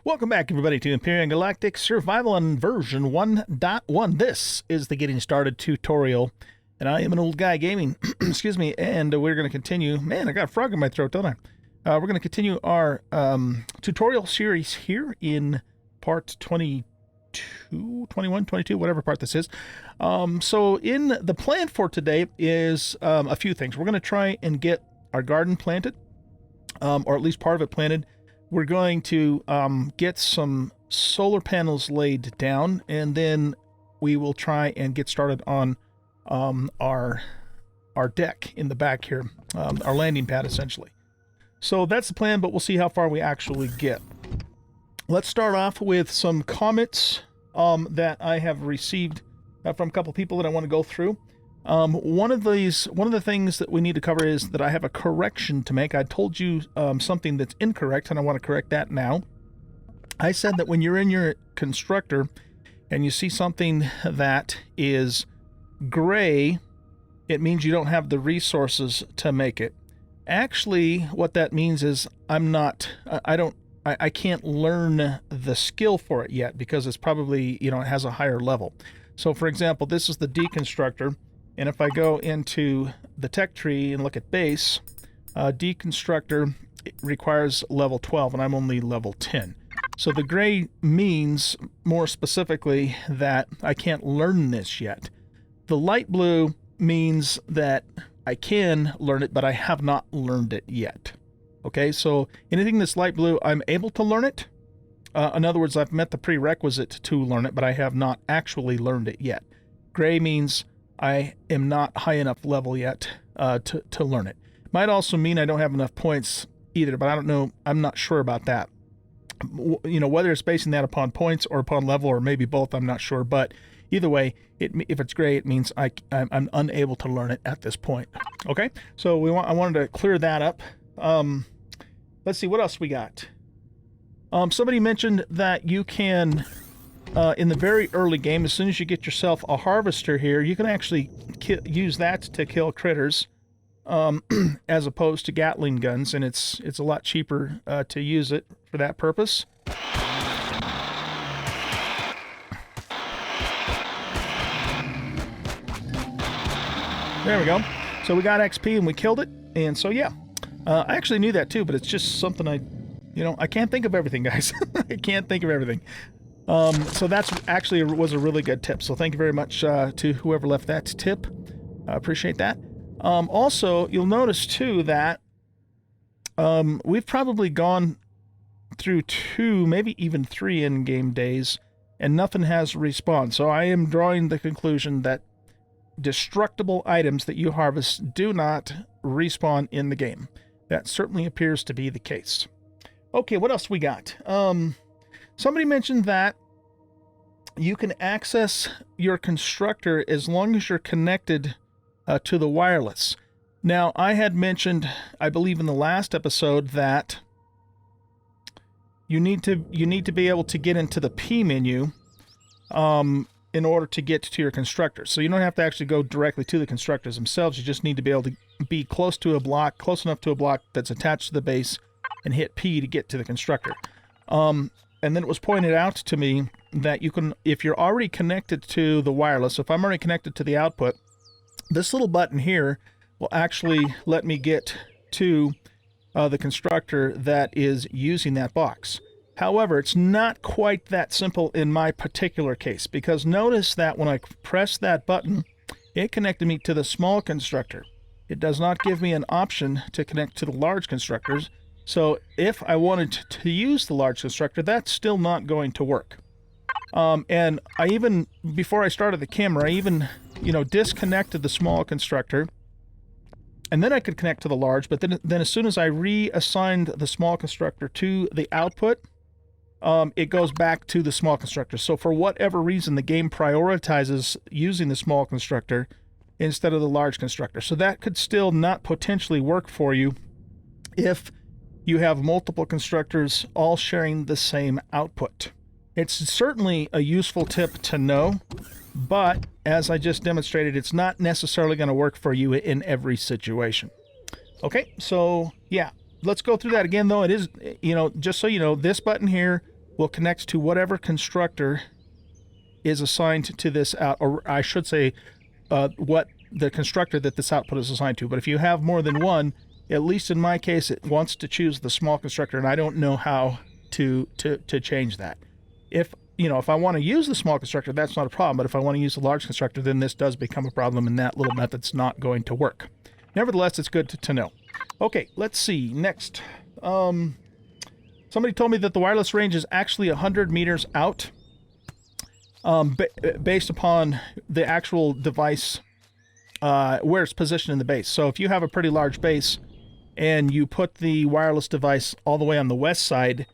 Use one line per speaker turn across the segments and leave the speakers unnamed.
Welcome back, everybody, to Empyrion Galactic Survival on version 1.1. This is the Getting Started tutorial, and I am an old guy gaming. Excuse me, and we're going to continue. Man, I got a frog in my throat, don't I? We're going to continue our tutorial series here in part 22, 21, 22, whatever part this is. So in the plan for today is a few things. We're going to try and get our garden planted, or at least part of it planted. We're going to get some solar panels laid down, and then we will try and get started on our deck in the back here, our landing pad, essentially. So that's the plan, but we'll see how far we actually get. Let's start off with some comments that I have received from a couple people that I want to go through. One of the things that we need to cover is that I have a correction to make. I told you something that's incorrect, and I want to correct that now. I said that when you're in your constructor and you see something that is gray, it means you don't have the resources to make it. Actually, what that means is I can't learn the skill for it yet because it's probably, it has a higher level. So for example, this is the deconstructor. And if I go into the tech tree and look at base, deconstructor requires level 12, and I'm only level 10. So the gray means, more specifically, that I can't learn this yet. The light blue means that I can learn it, but I have not learned it yet. Okay, so anything that's light blue, I'm able to learn it. In other words, I've met the prerequisite to learn it, but I have not actually learned it yet. Gray means I am not high enough level yet to learn it. Might also mean I don't have enough points either, but I don't know. I'm not sure about that. Whether it's basing that upon points or upon level or maybe both, I'm not sure. But either way, if it's gray, it means I'm unable to learn it at this point. Okay, so I wanted to clear that up. Let's see, what else we got? Somebody mentioned that you can... in the very early game, as soon as you get yourself a harvester here, you can actually use that to kill critters, as opposed to Gatling guns, and it's a lot cheaper to use it for that purpose. There we go. So we got XP and we killed it, and so yeah, I actually knew that too, but it's just something I can't think of everything, guys. I can't think of everything. So that's actually was a really good tip. So thank you very much to whoever left that tip. I appreciate that. Also, you'll notice too that we've probably gone through 2, maybe even 3 in-game days, and nothing has respawned. So I am drawing the conclusion that destructible items that you harvest do not respawn in the game. That certainly appears to be the case. Okay, what else we got? Somebody mentioned that you can access your constructor as long as you're connected to the wireless. Now, I had mentioned, I believe in the last episode, that you need to be able to get into the P menu in order to get to your constructor. So you don't have to actually go directly to the constructors themselves. You just need to be able to be close enough to a block that's attached to the base, and hit P to get to the constructor. And then it was pointed out to me that you can, if you're already connected to the wireless, if I'm already connected to the output, this little button here will actually let me get to the constructor that is using that box. However, it's not quite that simple in my particular case, because notice that when I press that button, it connected me to the small constructor. It does not give me an option to connect to the large constructors. So if I wanted to use the large constructor, that's still not going to work. And I even, before I started the camera, I even, disconnected the small constructor, and then I could connect to the large. But then as soon as I reassigned the small constructor to the output, it goes back to the small constructor. So for whatever reason, the game prioritizes using the small constructor instead of the large constructor. So that could still not potentially work for you if you have multiple constructors all sharing the same output. It's certainly a useful tip to know, but as I just demonstrated, it's not necessarily going to work for you in every situation. Okay, so yeah, let's go through that again, though. It is, just so you know, this button here will connect to whatever constructor is assigned to this out, or I should say, what the constructor that this output is assigned to. But if you have more than one, at least in my case, it wants to choose the small constructor, and I don't know how to change that. If I want to use the small constructor, that's not a problem. But if I want to use the large constructor, then this does become a problem, and that little method's not going to work. Nevertheless, it's good to know. Okay, let's see. Next. Somebody told me that the wireless range is actually 100 meters out, based upon the actual device, where it's positioned in the base. So if you have a pretty large base and you put the wireless device all the way on the west side,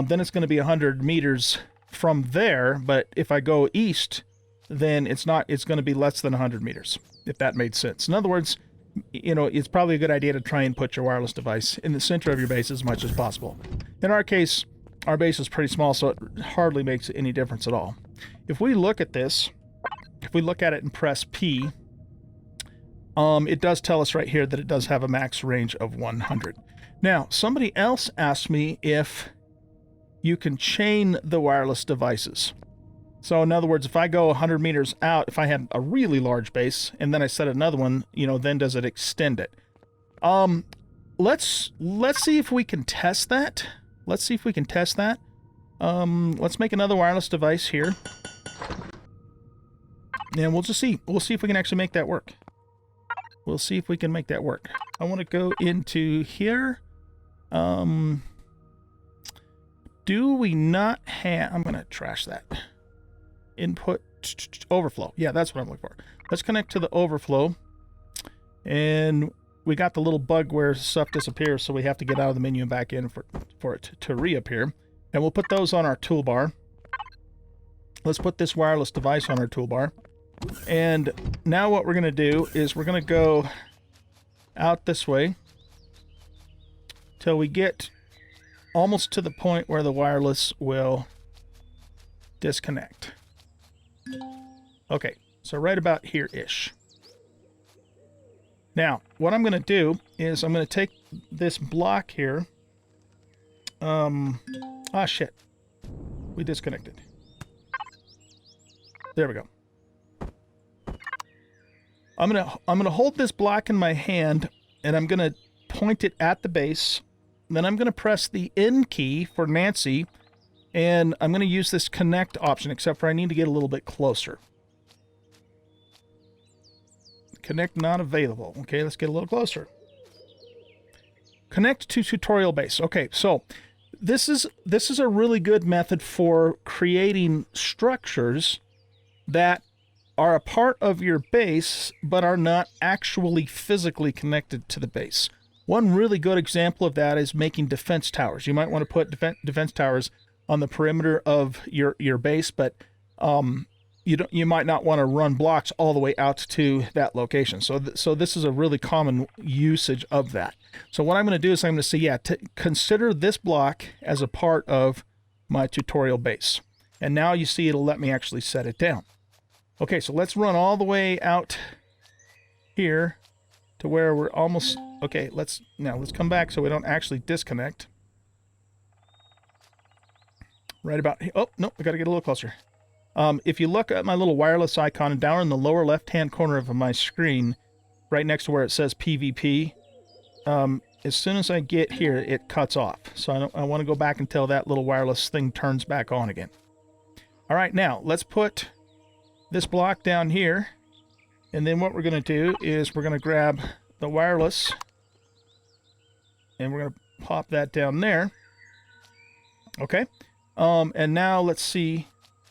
then it's going to be 100 meters from there. But if I go east, then it's going to be less than 100 meters, if that made sense. In other words, it's probably a good idea to try and put your wireless device in the center of your base as much as possible. In our case, our base is pretty small, so it hardly makes any difference at all. If we look at this, if we look at it and press P, it does tell us right here that it does have a max range of 100. Now, somebody else asked me if you can chain the wireless devices. So in other words, if I go 100 meters out, if I had a really large base and then I set another one, then does it extend it? Let's see if we can test that. Let's make another wireless device here. And we'll just see. We'll see if we can actually make that work. We'll see if we can make that work. I want to go into here. Do we not have... I'm going to trash that. Input overflow. Yeah, that's what I'm looking for. Let's connect to the overflow. And we got the little bug where stuff disappears, so we have to get out of the menu and back in for it to reappear. And we'll put those on our toolbar. Let's put this wireless device on our toolbar. And now what we're going to do is we're going to go out this way till we get almost to the point where the wireless will disconnect. Okay, so right about here-ish. Now, what I'm going to do is I'm going to take this block here. Shit. We disconnected. There we go. I'm gonna hold this block in my hand, and I'm gonna point it at the base. Then I'm gonna press the N key for Nancy, and I'm gonna use this connect option, except for I need to get a little bit closer. Connect not available. Okay, let's get a little closer. Connect to tutorial base. Okay, so this is a really good method for creating structures that are a part of your base, but are not actually physically connected to the base. One really good example of that is making defense towers. You might want to put defense towers on the perimeter of your base, but you might not want to run blocks all the way out to that location. So this is a really common usage of that. So what I'm going to do is I'm going to say, consider this block as a part of my tutorial base. And now you see it'll let me actually set it down. Okay, so let's run all the way out here to where we're almost... Okay, let's come back so we don't actually disconnect. Right about... Oh, no, we got to get a little closer. If you look at my little wireless icon down in the lower left-hand corner of my screen, right next to where it says PvP, as soon as I get here, it cuts off. So I want to go back until that little wireless thing turns back on again. All right, now, let's put this block down here, and then what we're going to do is we're going to grab the wireless and we're going to pop that down there. Okay, and now let's see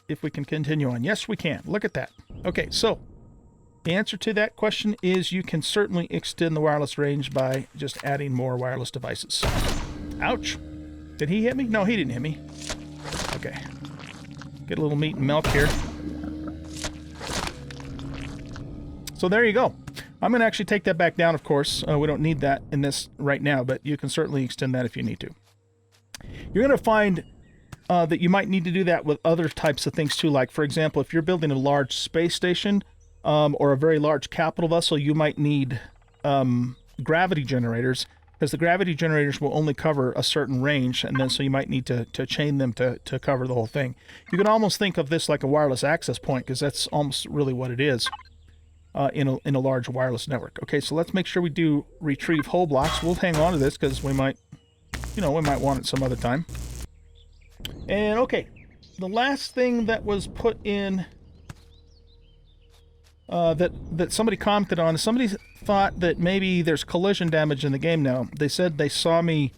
if we can continue on. Yes, we can. Look at that. Okay, so the answer to that question is you can certainly extend the wireless range by just adding more wireless devices. Ouch. Did he hit me? No, he didn't hit me. Okay, get a little meat and milk here. So there you go. I'm going to actually take that back down, of course. We don't need that in this right now, but you can certainly extend that if you need to. You're going to find that you might need to do that with other types of things too. Like, for example, if you're building a large space station or a very large capital vessel, you might need gravity generators, because the gravity generators will only cover a certain range, and then so you might need to chain them to cover the whole thing. You can almost think of this like a wireless access point, because that's almost really what it is in a large wireless network. Okay, so let's make sure we do retrieve hull blocks. We'll hang on to this because we might, we might want it some other time. And okay, the last thing that was put in that somebody commented on, somebody thought that maybe there's collision damage in the game now. They said they saw me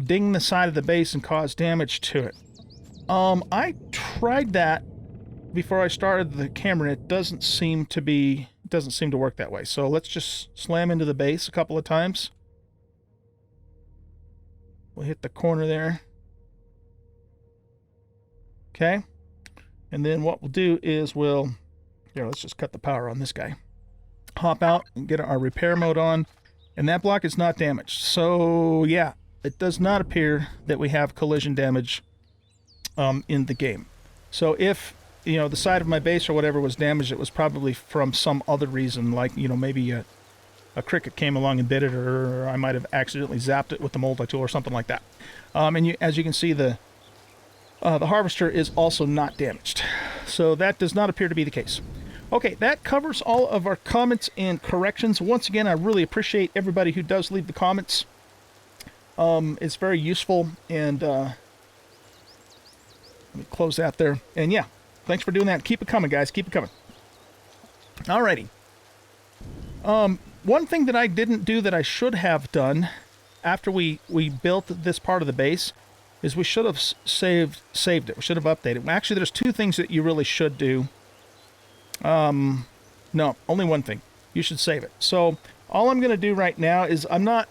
ding the side of the base and cause damage to it. I tried that before I started the camera, and it doesn't seem to work that way. So let's just slam into the base a couple of times. We'll hit the corner there. Okay. And then what we'll do is let's just cut the power on this guy. Hop out and get our repair mode on. And that block is not damaged. So, yeah, it does not appear that we have collision damage in the game. So if, the side of my base or whatever was damaged, it was probably from some other reason, like, maybe a cricket came along and bit it, or I might have accidentally zapped it with the multi-tool or something like that. And as you can see, the harvester is also not damaged. So that does not appear to be the case. Okay, that covers all of our comments and corrections. Once again, I really appreciate everybody who does leave the comments. It's very useful, and let me close that there. And yeah, thanks for doing that. Keep it coming, guys. Keep it coming. Alrighty. One thing that I didn't do that I should have done after we built this part of the base is we should have saved it. We should have updated it. Actually, there's two things that you really should do. No, only one thing. You should save it. So all I'm going to do right now is I'm not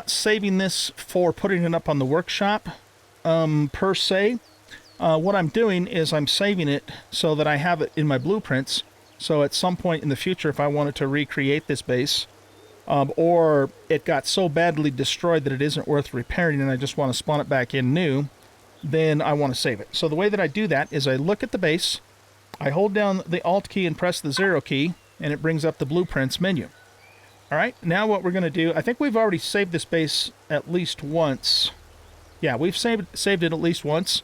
saving this for putting it up on the workshop per se. What I'm doing is I'm saving it so that I have it in my blueprints. So at some point in the future, if I wanted to recreate this base, or it got so badly destroyed that it isn't worth repairing and I just want to spawn it back in new, then I want to save it. So the way that I do that is I look at the base, I hold down the Alt key and press the 0 key, and it brings up the Blueprints menu. Alright, now what we're going to do, I think we've already saved this base at least once. Yeah, we've saved it at least once.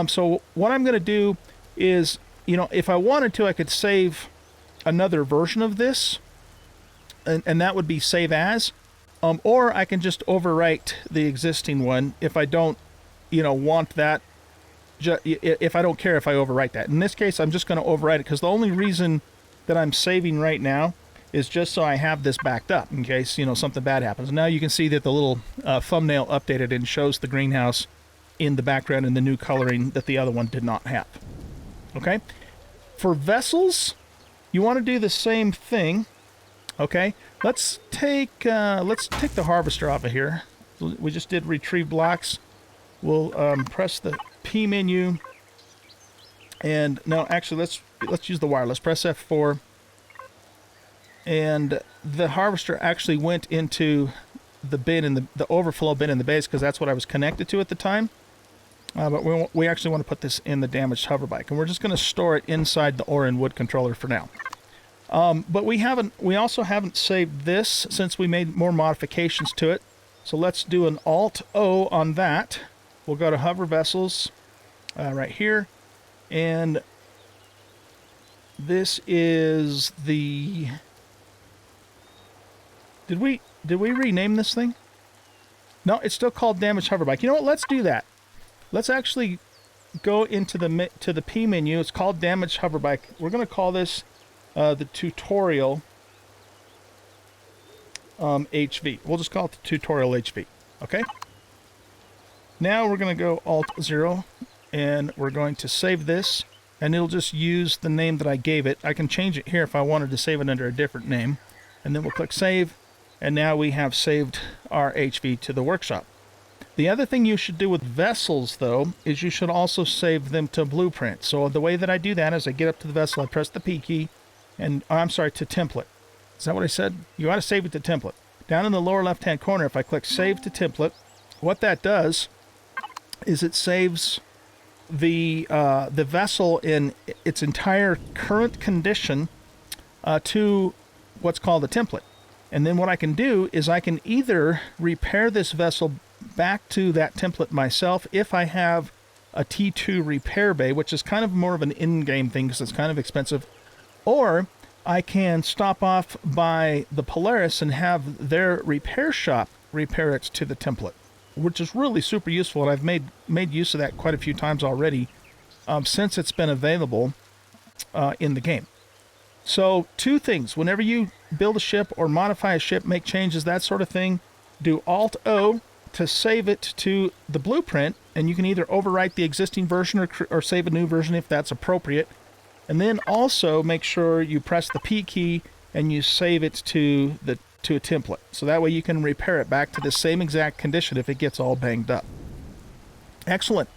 So what I'm going to do is, if I wanted to, I could save another version of this, and that would be save as, or I can just overwrite the existing one if I don't, want that. If I don't care if I overwrite that. In this case, I'm just going to overwrite it because the only reason that I'm saving right now is just so I have this backed up in case, something bad happens. Now you can see that the little thumbnail updated and shows the greenhouse in the background and the new coloring that the other one did not have. Okay? For vessels, you want to do the same thing. Okay? Let's take the harvester off of here. We just did retrieve blocks. We'll press the P menu, and no, actually let's use the wireless. Press F4, and the harvester actually went into the bin in the overflow bin in the base because that's what I was connected to at the time. But we actually want to put this in the damaged hoverbike, and we're just going to store it inside the ore and wood controller for now. But we also haven't saved this since we made more modifications to it. So let's do an Alt O on that. We'll go to hover vessels right here, and this is the. Did we rename this thing? No, it's still called damaged hoverbike. You know what? Let's do that. Let's actually go into the P menu. It's called damaged hoverbike. We're going to call this the tutorial HV. We'll just call it the tutorial HV. Okay. Now we're going to go Alt-0, and we're going to save this, and it'll just use the name that I gave it. I can change it here if I wanted to save it under a different name, and then we'll click Save, and now we have saved our HV to the workshop. The other thing you should do with vessels, though, is you should also save them to Blueprint. So the way that I do that is I get up to the vessel, I press the P key, and, to template. Is that what I said? You ought to save it to template. Down in the lower left-hand corner, if I click Save to Template, what that does is it saves the vessel in its entire current condition to what's called a template. And then what I can do is I can either repair this vessel back to that template myself if I have a T2 repair bay, which is kind of more of an in-game thing because it's kind of expensive, or I can stop off by the Polaris and have their repair shop repair it to the template, which is really super useful, and I've made use of that quite a few times already since it's been available in the game. So, two things. Whenever you build a ship or modify a ship, make changes, that sort of thing, do Alt-O to save it to the blueprint, and you can either overwrite the existing version or save a new version if that's appropriate. And then also make sure you press the P key and you save it to a template. So that way you can repair it back to the same exact condition if it gets all banged up. Excellent.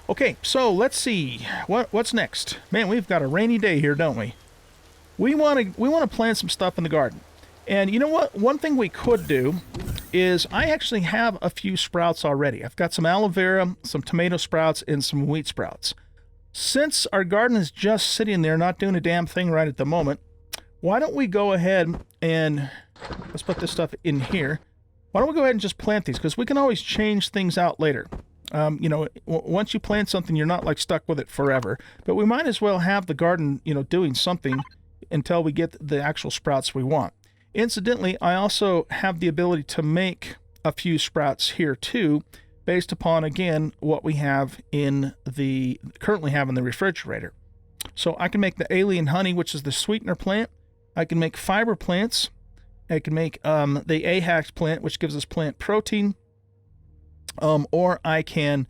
Okay, so let's see. What's next? Man, we've got a rainy day here, don't we? We want to plant some stuff in the garden. And you know what? One thing we could do is I actually have a few sprouts already. I've got some aloe vera, some tomato sprouts, and some wheat sprouts. Since our garden is just sitting there not doing a damn thing right at the moment, why don't we go ahead and let's put this stuff in here. Why don't we go ahead and just plant these? Because we can always change things out later. You know, once you plant something, you're not like stuck with it forever. But we might as well have the garden, you know, doing something until we get the actual sprouts we want. Incidentally, I also have the ability to make a few sprouts here too, based upon, again, what we have currently have in the refrigerator. So I can make the alien honey, which is the sweetener plant. I can make fiber plants. I can make the AHAX plant, which gives us plant protein. Or I can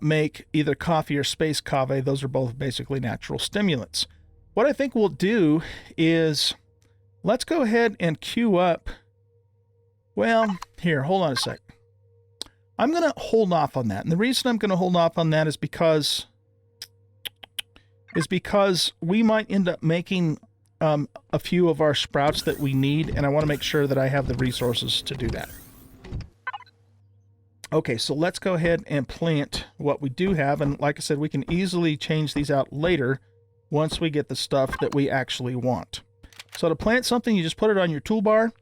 make either coffee or space kave. Those are both basically natural stimulants. What I think we'll do is let's go ahead and queue up. Well, here, hold on a sec. I'm going to hold off on that. And the reason I'm going to hold off on that is because we might end up making a few of our sprouts that we need, and I want to make sure that I have the resources to do that. Okay, so let's go ahead and plant what we do have, and like I said, we can easily change these out later once we get the stuff that we actually want. So to plant something, you just put it on your toolbar,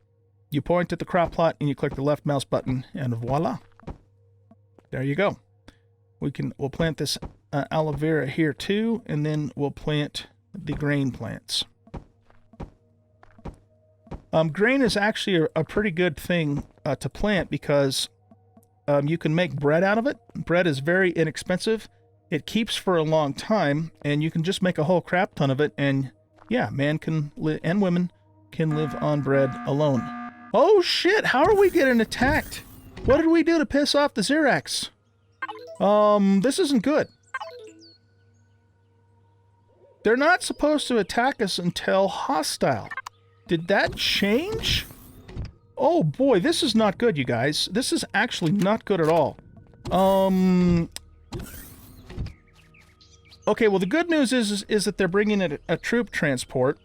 you point at the crop plot, and you click the left mouse button, and voila. There you go. We'll plant this aloe vera here too, and then we'll plant the grain plants. Grain is actually a pretty good thing to plant because you can make bread out of it. Bread is very inexpensive. It keeps for a long time, and you can just make a whole crap ton of it, and yeah, man can live and women can live on bread alone. Oh shit, how are we getting attacked? What did we do to piss off the Xerax? This isn't good. They're not supposed to attack us until hostile. Did that change? Oh boy, this is not good, you guys. This is actually not good at all. Okay, well the good news is that they're bringing in a troop transport.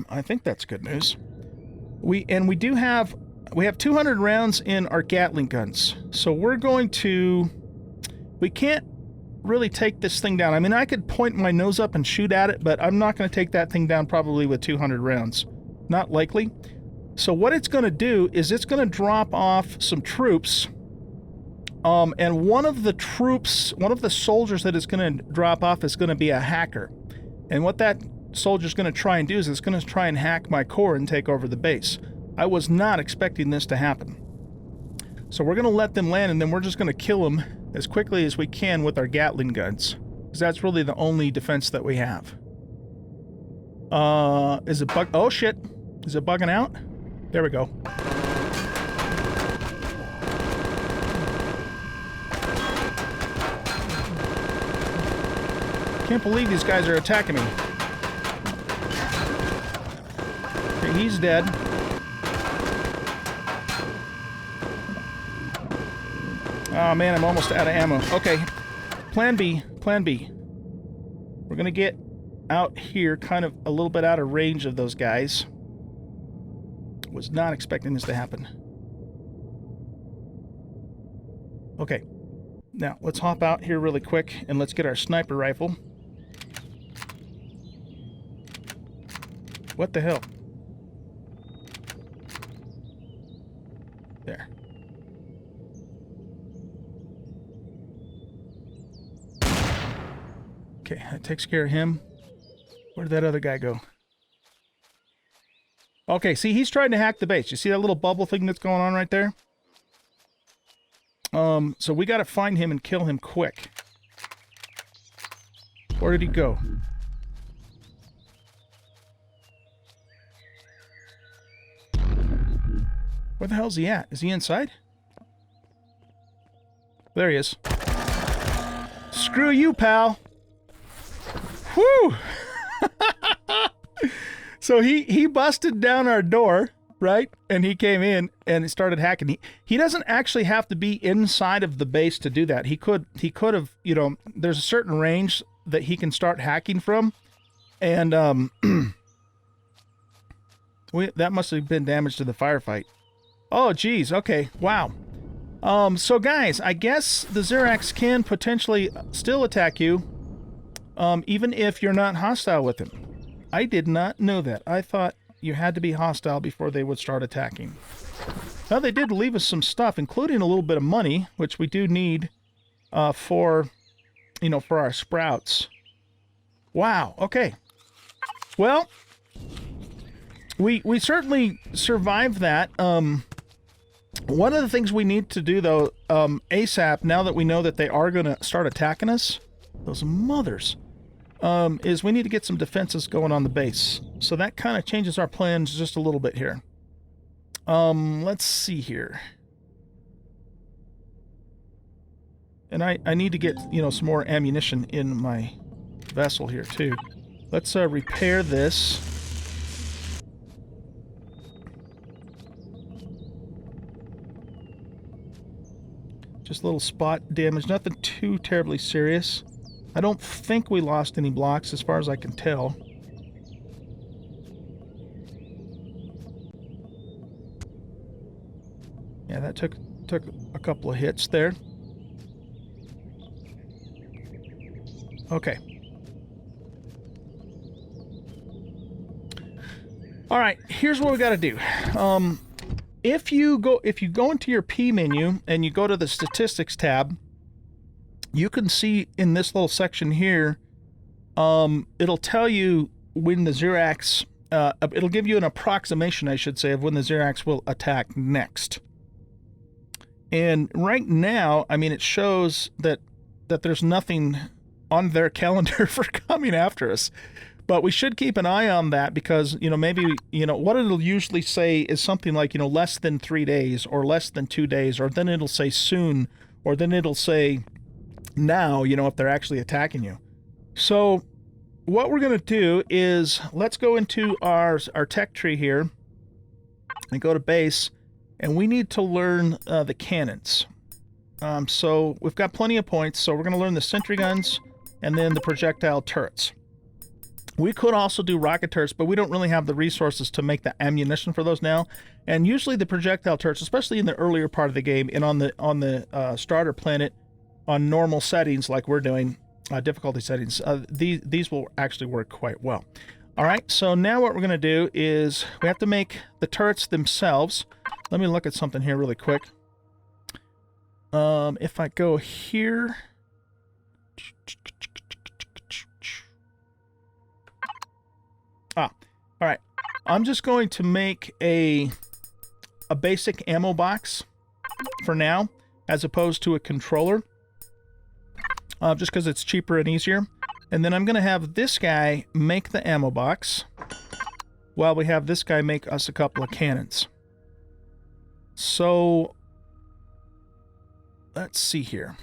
I think that's good news. We have 200 rounds in our Gatling guns. So we can't really take this thing down. I mean, I could point my nose up and shoot at it, but I'm not going to take that thing down probably with 200 rounds. Not likely. So what it's going to do is it's going to drop off some troops. And one of the soldiers that is going to drop off is going to be a hacker. And what that soldier's going to try and do is it's going to try and hack my core and take over the base. I was not expecting this to happen. So we're going to let them land, and then we're just going to kill them as quickly as we can with our Gatling guns. Because that's really the only defense that we have. Is it bug? Oh shit. Is it bugging out? There we go. Can't believe these guys are attacking me. Okay, he's dead. Oh man, I'm almost out of ammo. Okay, plan B. We're gonna get out here, kind of a little bit out of range of those guys. Was not expecting this to happen. Okay, now let's hop out here really quick and let's get our sniper rifle. What the hell? There. Okay, that takes care of him. Where did that other guy go? Okay, see, he's trying to hack the base. You see that little bubble thing that's going on right there? So we got to find him and kill him quick. Where did he go? Where the hell's he at? Is he inside? There he is. Screw you, pal. Whew! So he busted down our door, right? And he came in and he started hacking. He doesn't actually have to be inside of the base to do that. He could have, you know, there's a certain range that he can start hacking from. And that must have been damage to the firefight. Oh, geez. Okay. Wow. So guys, I guess the Xerax can potentially still attack you, even if you're not hostile with him. I did not know that. I thought you had to be hostile before they would start attacking. Now, they did leave us some stuff, including a little bit of money, which we do need for our sprouts. Wow. Okay. Well, we certainly survived that. One of the things we need to do, though, ASAP, now that we know that they are going to start attacking us, those mothers, is we need to get some defenses going on the base. So that kind of changes our plans just a little bit here. Let's see here. And I need to get, you know, some more ammunition in my vessel here, too. Let's repair this. Just a little spot damage, nothing too terribly serious. I don't think we lost any blocks as far as I can tell. Yeah, that took a couple of hits there. Okay. All right, here's what we got to do. If you go into your P menu and you go to the statistics tab, you can see in this little section here, it'll tell you when the Xerax, it'll give you an approximation, I should say, of when the Xerax will attack next. And right now, I mean, it shows that there's nothing on their calendar for coming after us. But we should keep an eye on that because, you know, maybe, you know, what it'll usually say is something like, you know, less than 3 days or less than 2 days, or then it'll say soon, or then it'll say now, you know, if they're actually attacking you. So what we're going to do is let's go into our tech tree here and go to base, and we need to learn the cannons. So we've got plenty of points, so we're going to learn the sentry guns and then the projectile turrets. We could also do rocket turrets, but we don't really have the resources to make the ammunition for those now. And usually the projectile turrets, especially in the earlier part of the game and on the starter planet, on normal settings like we're doing, difficulty settings, these will actually work quite well. All right, so now what we're going to do is we have to make the turrets themselves. Let me look at something here really quick. If I go here... All right, I'm just going to make a basic ammo box for now, as opposed to a controller, just because it's cheaper and easier. And then I'm going to have this guy make the ammo box, while we have this guy make us a couple of cannons. So, let's see here.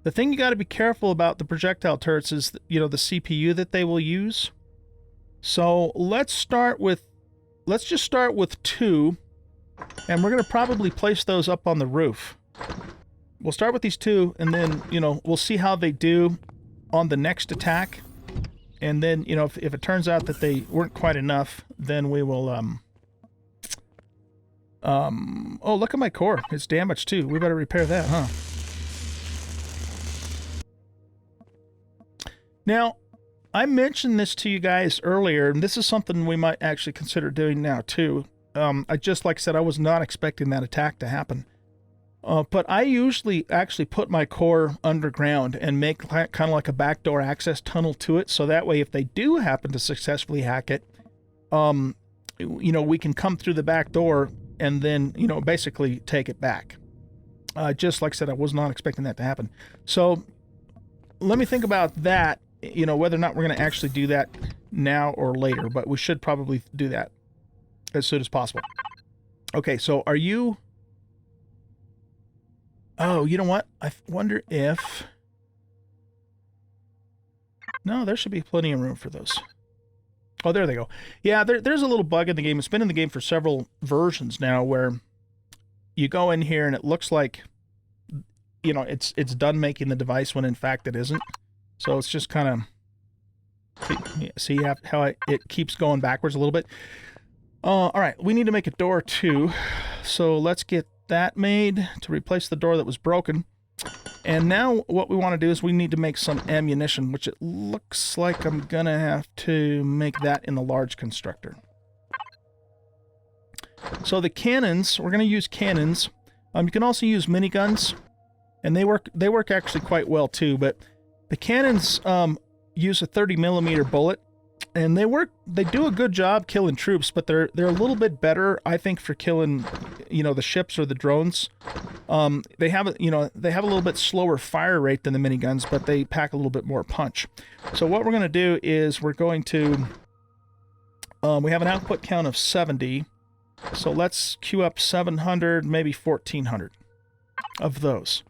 The thing you got to be careful about the projectile turrets is, you know, the CPU that they will use. So let's just start with 2, and we're going to probably place those up on the roof. We'll start with these 2, and then, you know, we'll see how they do on the next attack. And then, you know, if it turns out that they weren't quite enough, then we will, oh, look at my core. It's damaged too. We better repair that, huh? Now, I mentioned this to you guys earlier, and this is something we might actually consider doing now too. I just, like I said, I was not expecting that attack to happen. But I usually actually put my core underground and make kind of like a backdoor access tunnel to it, so that way if they do happen to successfully hack it, you know, we can come through the back door and then, you know, basically take it back. Just like I said, I was not expecting that to happen. So let me think about that, you know, whether or not we're going to actually do that now or later, but we should probably do that as soon as possible. Okay, so are you... Oh, you know what? I wonder if... No, there should be plenty of room for those. Oh, there they go. Yeah, there's a little bug in the game. It's been in the game for several versions now where you go in here and it looks like, you know, it's done making the device when in fact it isn't. So it's just kind of... See how it keeps going backwards a little bit? All right, we need to make a door too. So let's get that made to replace the door that was broken. And now what we want to do is we need to make some ammunition, which it looks like I'm gonna have to make that in the large constructor. So the cannons, we're gonna use cannons. You can also use miniguns, and they work actually quite well too, but the cannons use a 30mm bullet, and they do a good job killing troops, but they're a little bit better, I think, for killing, you know, the ships or the drones. They have a little bit slower fire rate than the miniguns, but they pack a little bit more punch. So what we're going to do is we're going to we have an output count of 70. So let's queue up 700, maybe 1400 of those.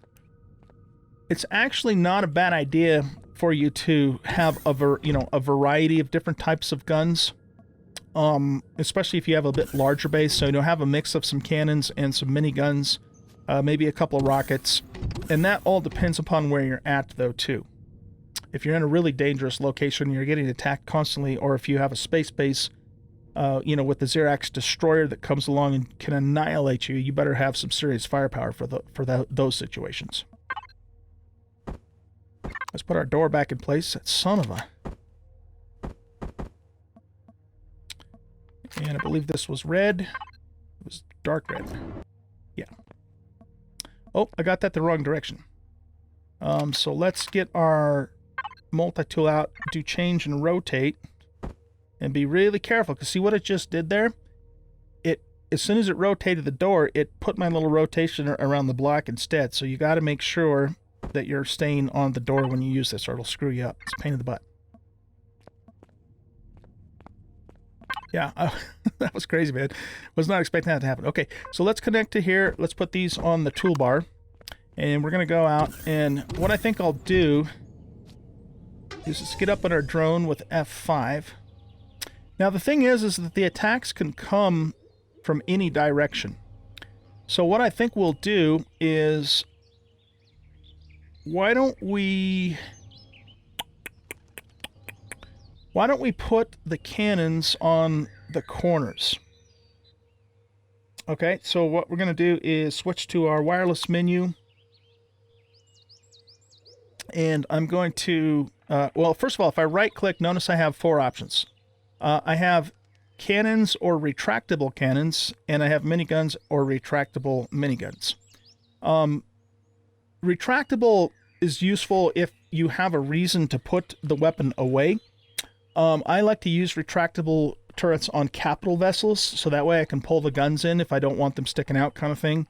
It's actually not a bad idea for you to have a variety of different types of guns, especially if you have a bit larger base. So, you know, have a mix of some cannons and some miniguns, maybe a couple of rockets, and that all depends upon where you're at, though, too. If you're in a really dangerous location, you're getting attacked constantly, or if you have a space base, you know, with the Xerax destroyer that comes along and can annihilate you, you better have some serious firepower for those situations. Let's put our door back in place. That son of a... And I believe this was red. It was dark red. Yeah. Oh, I got that the wrong direction. So let's get our multi-tool out, do change and rotate, and be really careful, because see what it just did there? As soon as it rotated the door, it put my little rotation around the block instead. So you got to make sure that you're staying on the door when you use this, or it'll screw you up. It's a pain in the butt. Yeah, that was crazy, man. Was not expecting that to happen. Okay, so let's connect to here. Let's put these on the toolbar, and we're going to go out, and what I think I'll do is just get up on our drone with F5. Now, the thing is that the attacks can come from any direction. So what I think we'll do is... Why don't we put the cannons on the corners? Okay, so what we're going to do is switch to our wireless menu. And I'm going to, well, first of all, if I right-click, notice I have 4 options. I have cannons or retractable cannons, and I have miniguns or retractable miniguns. Retractable is useful if you have a reason to put the weapon away. I like to use retractable turrets on capital vessels, so that way I can pull the guns in if I don't want them sticking out, kind of thing.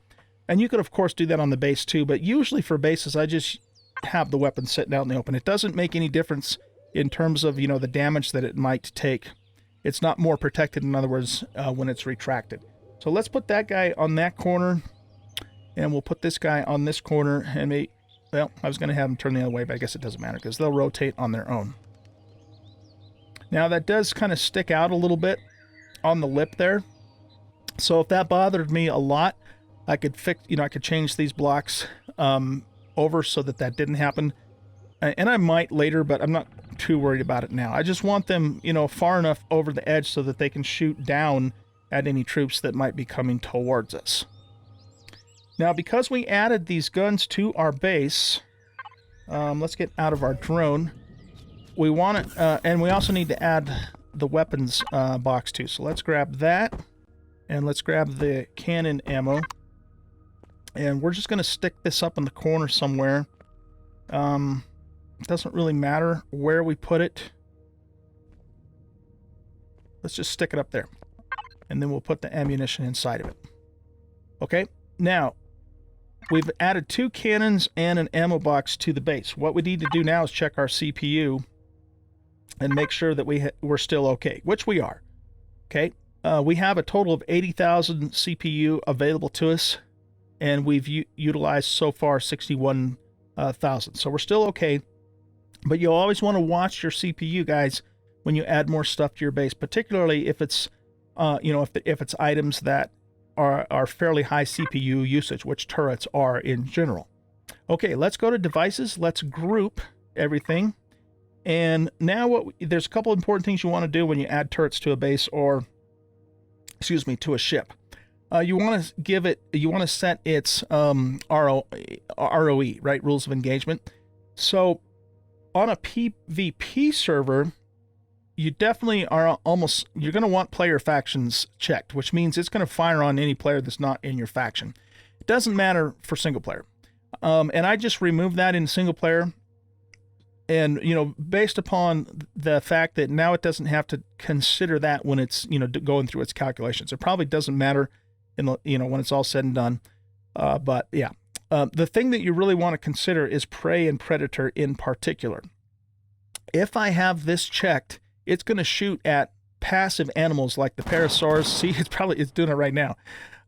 And you could, of course, do that on the base too, but usually for bases, I just have the weapon sitting out in the open. It doesn't make any difference in terms of, you know, the damage that it might take. It's not more protected, in other words, when it's retracted. So let's put that guy on that corner. And we'll put this guy on this corner, and maybe, well, I was going to have them turn the other way, but I guess it doesn't matter, because they'll rotate on their own. Now, that does kind of stick out a little bit on the lip there. So if that bothered me a lot, I could I could change these blocks over so that didn't happen. And I might later, but I'm not too worried about it now. I just want them, you know, far enough over the edge so that they can shoot down at any troops that might be coming towards us. Now, because we added these guns to our base, let's get out of our drone. We want it, and we also need to add the weapons box too. So let's grab that. And let's grab the cannon ammo. And we're just going to stick this up in the corner somewhere. It doesn't really matter where we put it. Let's just stick it up there. And then we'll put the ammunition inside of it. Okay, now we've added 2 cannons and an ammo box to the base. What we need to do now is check our CPU and make sure that we're still okay, which we are. Okay, we have a total of 80,000 CPU available to us, and we've utilized so far 61,000. So we're still okay, but you'll always want to watch your CPU, guys, when you add more stuff to your base, particularly if it's, if it's items that are fairly high CPU usage, which turrets are in general. Okay, let's go to devices. Let's group everything. And now there's a couple important things you want to do when you add turrets to a base, or excuse me, to a ship. You want to set its ROE, right? Rules of engagement. So on a PvP server, you definitely are you're going to want player factions checked, which means it's going to fire on any player that's not in your faction. It doesn't matter for single player. And I just removed that in single player. And, based upon the fact that now it doesn't have to consider that when it's, going through its calculations. It probably doesn't matter when it's all said and done. But yeah, the thing that you really want to consider is prey and predator in particular. If I have this checked, it's going to shoot at passive animals like the parasaurs. See, it's doing it right now.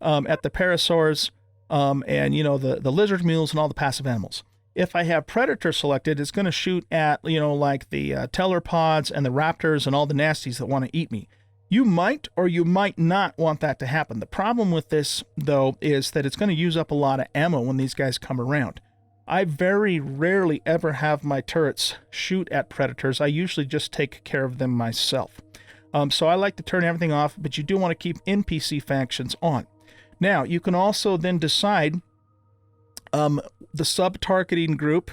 At the parasaurs, and the lizard mules and all the passive animals. If I have predator selected, it's going to shoot at, like the telerpods and the raptors and all the nasties that want to eat me. You might or you might not want that to happen. The problem with this, though, is that it's going to use up a lot of ammo when these guys come around. I very rarely ever have my turrets shoot at predators. I usually just take care of them myself. So I like to turn everything off, but you do want to keep NPC factions on. Now, you can also then decide the sub-targeting group,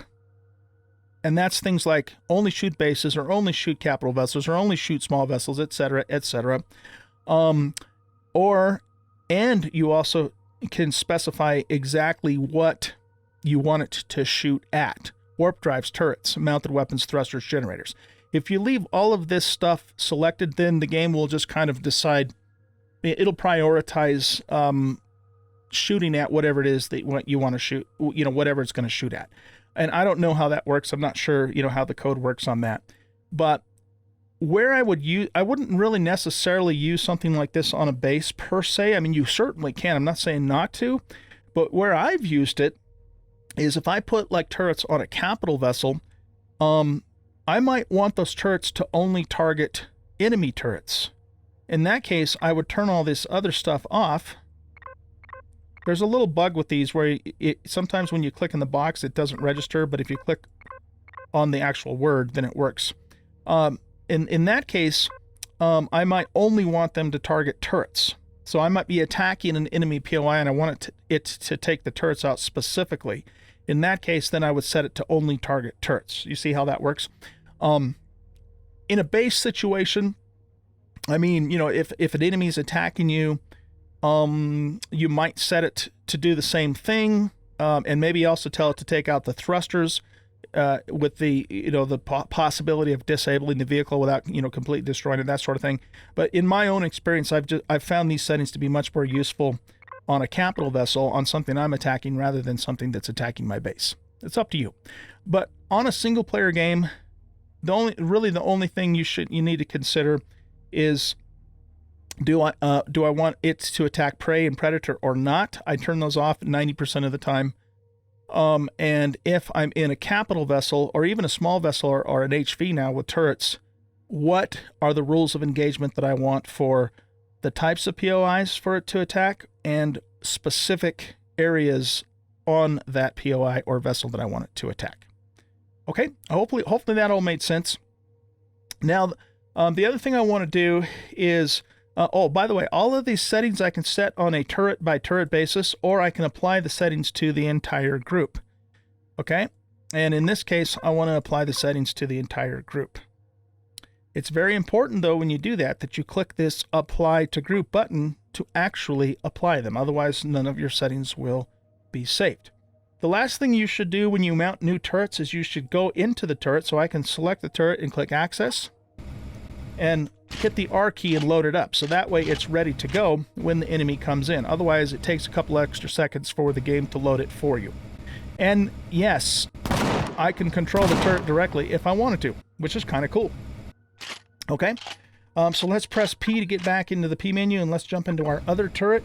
and that's things like only shoot bases, or only shoot capital vessels, or only shoot small vessels, etc., etc. And you also can specify exactly what you want it to shoot at. Warp drives, turrets, mounted weapons, thrusters, generators. If you leave all of this stuff selected, then the game will just kind of decide, it'll prioritize shooting at whatever it is that you want to shoot, whatever it's going to shoot at. And I don't know how that works. I'm not sure, how the code works on that. But where I wouldn't really necessarily use something like this on a base per se. I mean, you certainly can. I'm not saying not to, but where I've used it is if I put like turrets on a capital vessel, I might want those turrets to only target enemy turrets. In that case, I would turn all this other stuff off. There's a little bug with these where sometimes when you click in the box, it doesn't register, but if you click on the actual word, then it works. In that case, I might only want them to target turrets. So I might be attacking an enemy POI and I want it to take the turrets out specifically. In that case, then I would set it to only target turrets. You see how that works? In a base situation, I mean, if an enemy is attacking you, you might set it to do the same thing, and maybe also tell it to take out the thrusters, with the possibility of disabling the vehicle without completely destroying it, that sort of thing. But in my own experience, I've found these settings to be much more useful on a capital vessel, on something I'm attacking, rather than something that's attacking my base. It's up to you. But on a single player game, the only thing you need to consider is, do I want it to attack prey and predator or not? I turn those off 90% of the time. And if I'm in a capital vessel or even a small vessel or an HV now with turrets, what are the rules of engagement that I want for the types of POIs for it to attack and specific areas on that POI or vessel that I want it to attack? Okay, hopefully that all made sense. Now, the other thing I want to do is, by the way, all of these settings I can set on a turret by turret basis, or I can apply the settings to the entire group. Okay, and in this case, I want to apply the settings to the entire group. It's very important, though, when you do that, that you click this Apply to Group button to actually apply them. Otherwise, none of your settings will be saved. The last thing you should do when you mount new turrets is you should go into the turret. So I can select the turret and click Access and hit the R key and load it up. So that way it's ready to go when the enemy comes in. Otherwise, it takes a couple extra seconds for the game to load it for you. And yes, I can control the turret directly if I wanted to, which is kind of cool. Okay, so let's press P to get back into the P menu, and let's jump into our other turret.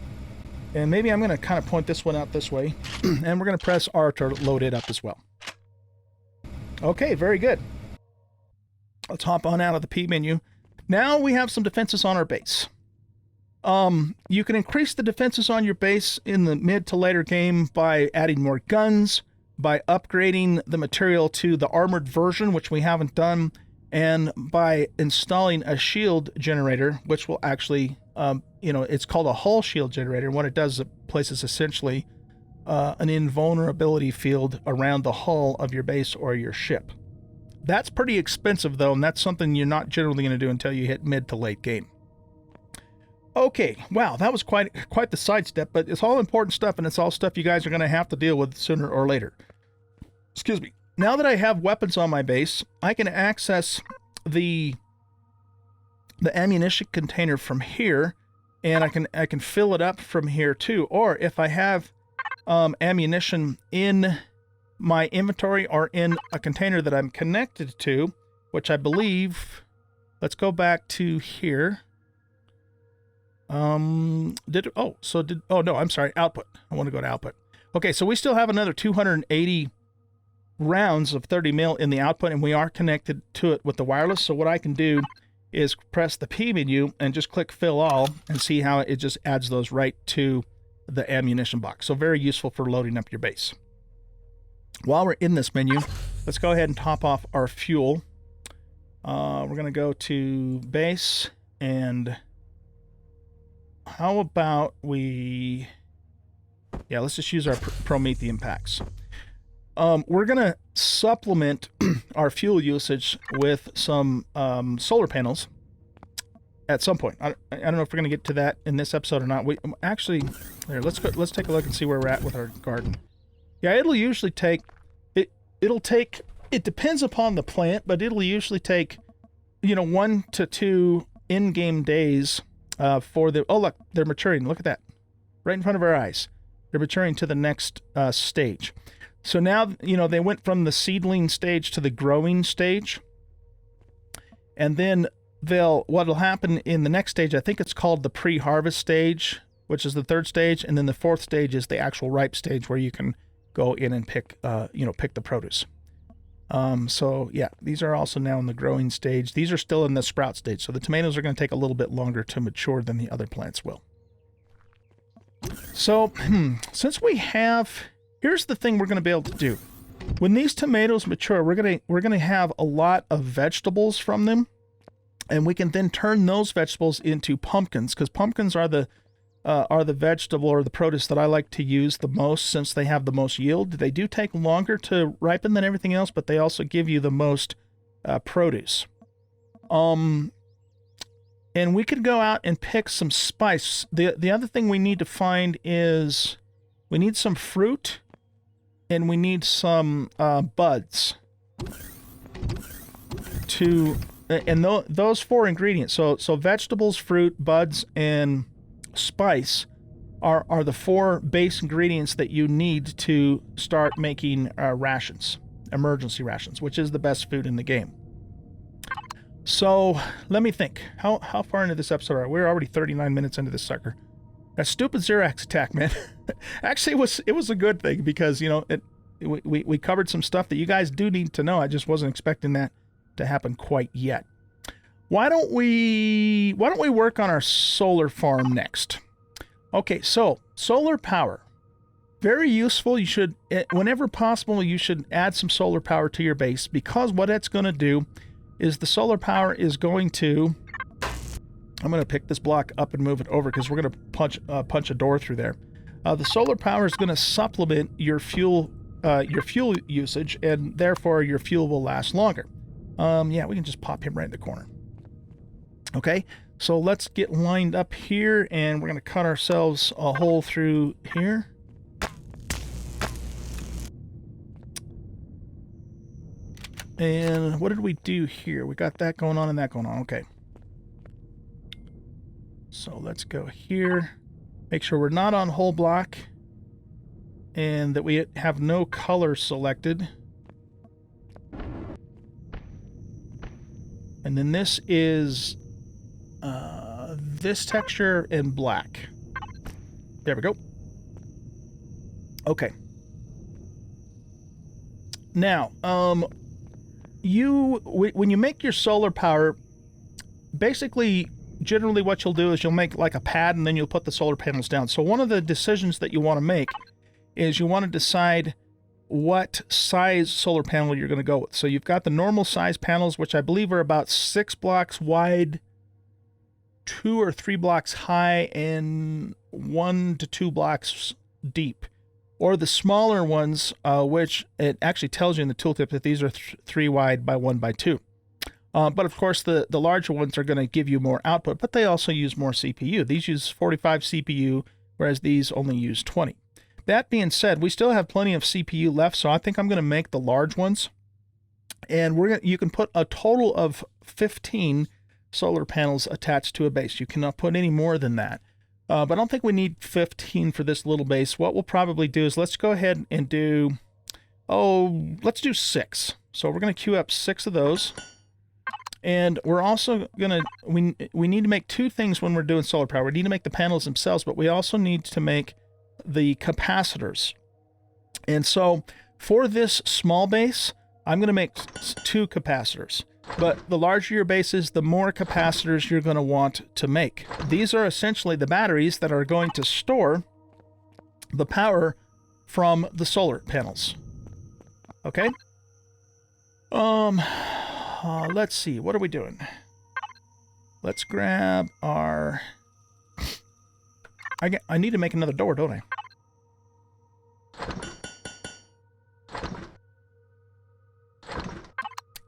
And maybe I'm going to kind of point this one out this way, and we're going to press R to load it up as well. Okay, very good. Let's hop on out of the P menu. Now we have some defenses on our base. You can increase the defenses on your base in the mid to later game by adding more guns, by upgrading the material to the armored version, which we haven't done, and by installing a shield generator, which will actually, it's called a hull shield generator. And what it does is it places essentially an invulnerability field around the hull of your base or your ship. That's pretty expensive, though, and that's something you're not generally going to do until you hit mid to late game. Okay, wow, that was quite the sidestep, but it's all important stuff, and it's all stuff you guys are going to have to deal with sooner or later. Excuse me. Now that I have weapons on my base, I can access the ammunition container from here, and I can fill it up from here too. Or if I have ammunition in my inventory or in a container that I'm connected to, which I believe, let's go back to here. Oh no, I'm sorry, output. I want to go to output. Okay, so we still have another 280 rounds of 30 mil in the output, and we are connected to it with the wireless. So what I can do is press the P menu and just click fill all and see how it just adds those right to the ammunition box. So very useful for loading up your base. While we're in this menu, let's go ahead and top off our fuel. We're going to go to base, and how about let's just use our Promethean packs. We're going to supplement our fuel usage with some solar panels at some point. I don't know if we're going to get to that in this episode or not. Let's take a look and see where we're at with our garden. Yeah, it'll usually take, it depends upon the plant, but it'll usually take, 1 to 2 in-game days for the, oh look, they're maturing. Look at that. Right in front of our eyes. They're maturing to the next stage. So now, they went from the seedling stage to the growing stage. And then what'll happen in the next stage, I think it's called the pre-harvest stage, which is the 3rd stage. And then the 4th stage is the actual ripe stage where you can go in and pick the produce. So yeah, these are also now in the growing stage. These are still in the sprout stage. So the tomatoes are going to take a little bit longer to mature than the other plants will. So since here's the thing we're going to be able to do. When these tomatoes mature, we're going to have a lot of vegetables from them, and we can then turn those vegetables into pumpkins, because pumpkins are the vegetable or the produce that I like to use the most, since they have the most yield. They do take longer to ripen than everything else, but they also give you the most produce. And we could go out and pick some spice. The other thing we need to find is we need some fruit, and we need some buds those 4 ingredients. So vegetables, fruit, buds, and spice are the 4 base ingredients that you need to start making emergency rations, which is the best food in the game. So let me think. How far into this episode are we? We're already 39 minutes into this sucker. That stupid Xerax attack, man. Actually, it was a good thing, because we covered some stuff that you guys do need to know. I just wasn't expecting that to happen quite yet. Why don't we work on our solar farm next? Okay, so solar power, very useful. You should, whenever possible, you should add some solar power to your base, because what it's going to do is the solar power is going to, I'm going to pick this block up and move it over, because we're going to punch a door through there. The solar power is going to supplement your fuel usage, and therefore your fuel will last longer. Yeah, we can just pop him right in the corner. Okay, so let's get lined up here, and we're going to cut ourselves a hole through here. And what did we do here? We got that going on and that going on. Okay. So let's go here. Make sure we're not on whole block and that we have no color selected. And then this is this texture in black. There we go. Okay. Now, when you make your solar power, basically, generally what you'll do is you'll make like a pad and then you'll put the solar panels down. So one of the decisions that you want to make is you want to decide what size solar panel you're going to go with. So you've got the normal size panels, which I believe are about 6 blocks wide, 2 or 3 blocks high, and 1 to 2 blocks deep. Or the smaller ones, which it actually tells you in the tooltip that these are 3 wide by 1 by 2. But of course, the larger ones are going to give you more output, but they also use more CPU. These use 45 CPU, whereas these only use 20. That being said, we still have plenty of CPU left, so I think I'm going to make the large ones. And you can put a total of 15 solar panels attached to a base. You cannot put any more than that. But I don't think we need 15 for this little base. What we'll probably do is let's go ahead and do, let's do 6. So we're going to queue up 6 of those. And we're also going to, we need to make 2 things when we're doing solar power. We need to make the panels themselves, but we also need to make the capacitors. And so for this small base, I'm going to make 2 capacitors. But the larger your base is, the more capacitors you're going to want to make. These are essentially the batteries that are going to store the power from the solar panels. Okay? Let's see. What are we doing? Let's grab our... I need to make another door, don't I?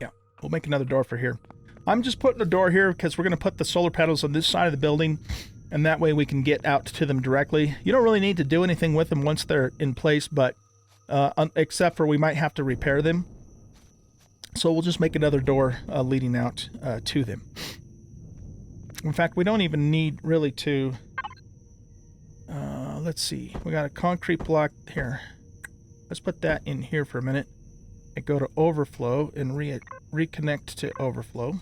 Yeah, we'll make another door for here. I'm just putting a door here because we're going to put the solar panels on this side of the building, and that way we can get out to them directly. You don't really need to do anything with them once they're in place, but except for we might have to repair them. So we'll just make another door leading out to them. In fact, we don't even need really to... let's see. We got a concrete block here. Let's put that in here for a minute. And go to overflow and reconnect to overflow.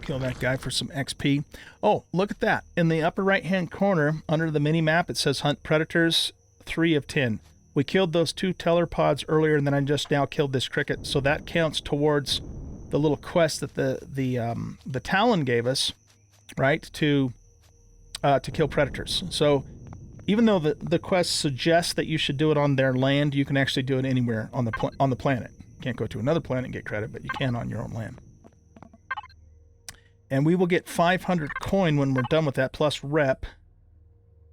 Kill that guy for some XP. Oh, look at that. In the upper right-hand corner, under the mini-map, it says Hunt Predators, 3 of 10. We killed those 2 teller pods earlier, and then I just now killed this cricket. So that counts towards the little quest that the Talon gave us, right, to kill predators. So even though the quest suggests that you should do it on their land, you can actually do it anywhere on the planet. You can't go to another planet and get credit, but you can on your own land. And we will get 500 coin when we're done with that, plus rep.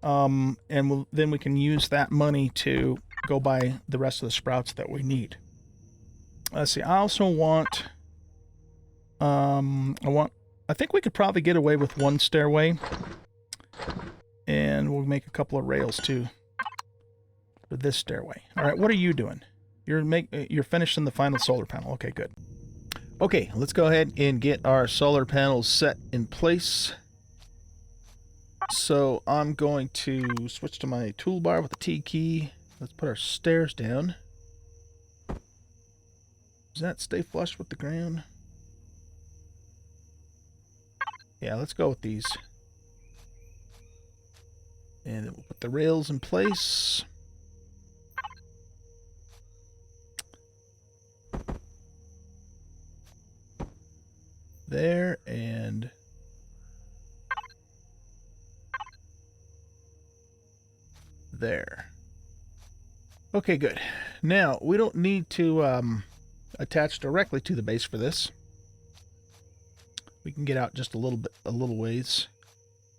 And then we can use that money to go buy the rest of the sprouts that we need. Let's see. I also want... I think we could probably get away with 1 stairway. And we'll make a couple of rails, too, for this stairway. All right, what are you doing? You're finishing the final solar panel. Okay, good. Okay, let's go ahead and get our solar panels set in place. So I'm going to switch to my toolbar with the T key. Let's put our stairs down. Does that stay flush with the ground? Yeah, let's go with these. And then we'll put the rails in place. There, and there. Okay, good. Now, we don't need to attach directly to the base for this. We can get out just a little ways.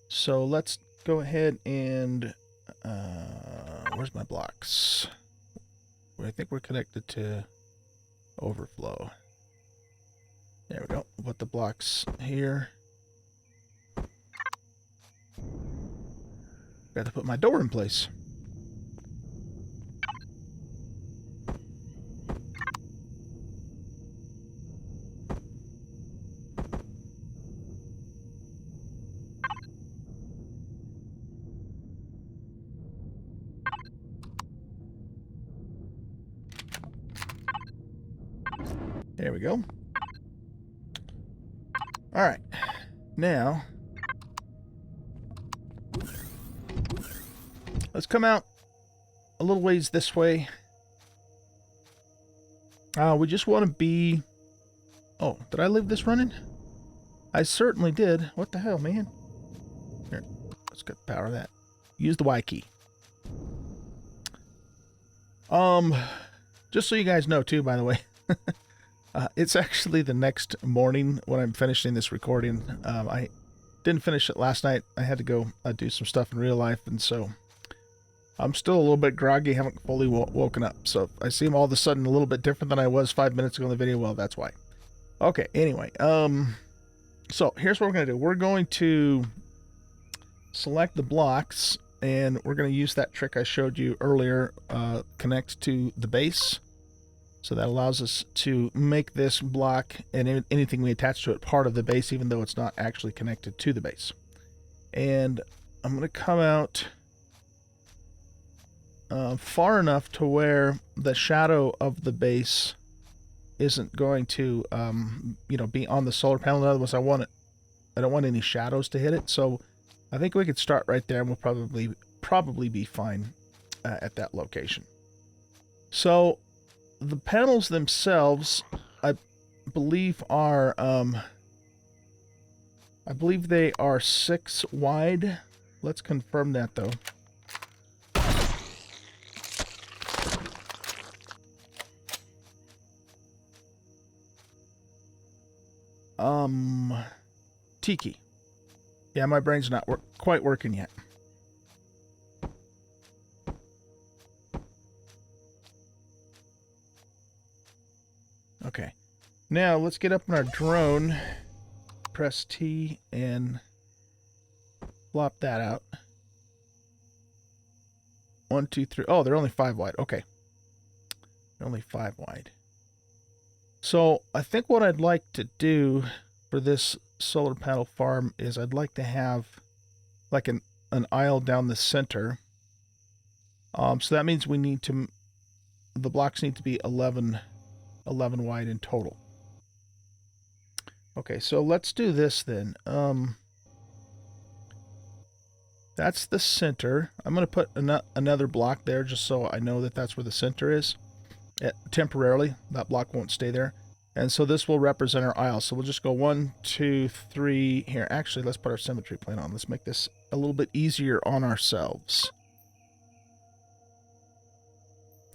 So let's go ahead and where's my blocks? I think we're connected to overflow. There we go. We'll put the blocks here. Got to put my door in place. There we go. All right. Now, let's come out a little ways this way. We just want to be... Oh, did I leave this running? I certainly did. What the hell, man? Here, let's get the power of that. Use the Y key. Just so you guys know, too, by the way. It's actually the next morning when I'm finishing this recording. I didn't finish it last night. I had to go do some stuff in real life, and so I'm still a little bit groggy, haven't fully woken up. So if I seem all of a sudden a little bit different than I was 5 minutes ago in the video, well, that's why. Okay, anyway, so here's what we're going to do. We're going to select the blocks, and we're going to use that trick I showed you earlier, connect to the base. So that allows us to make this block and anything we attach to it part of the base, even though it's not actually connected to the base. And I'm going to come out far enough to where the shadow of the base isn't going to, be on the solar panel. In other words, I don't want any shadows to hit it. So I think we could start right there, and we'll probably be fine at that location. So the panels themselves, I believe are, they are 6 wide. Let's confirm that though. Tiki. Yeah, my brain's not quite working yet. Okay, now let's get up on our drone, press T, and flop that out. 1, 2, 3. Oh, they're only 5 wide. Okay. They're only 5 wide. So I think what I'd like to do for this solar panel farm is I'd like to have like an aisle down the center. So that means the blocks need to be 11 wide in total. Okay, so let's do this then. That's the center. I'm going to put another block there just so I know that that's where the center is. Temporarily, that block won't stay there. And so this will represent our aisle. So we'll just go 1, 2, 3 here. Actually, let's put our symmetry plane on. Let's make this a little bit easier on ourselves.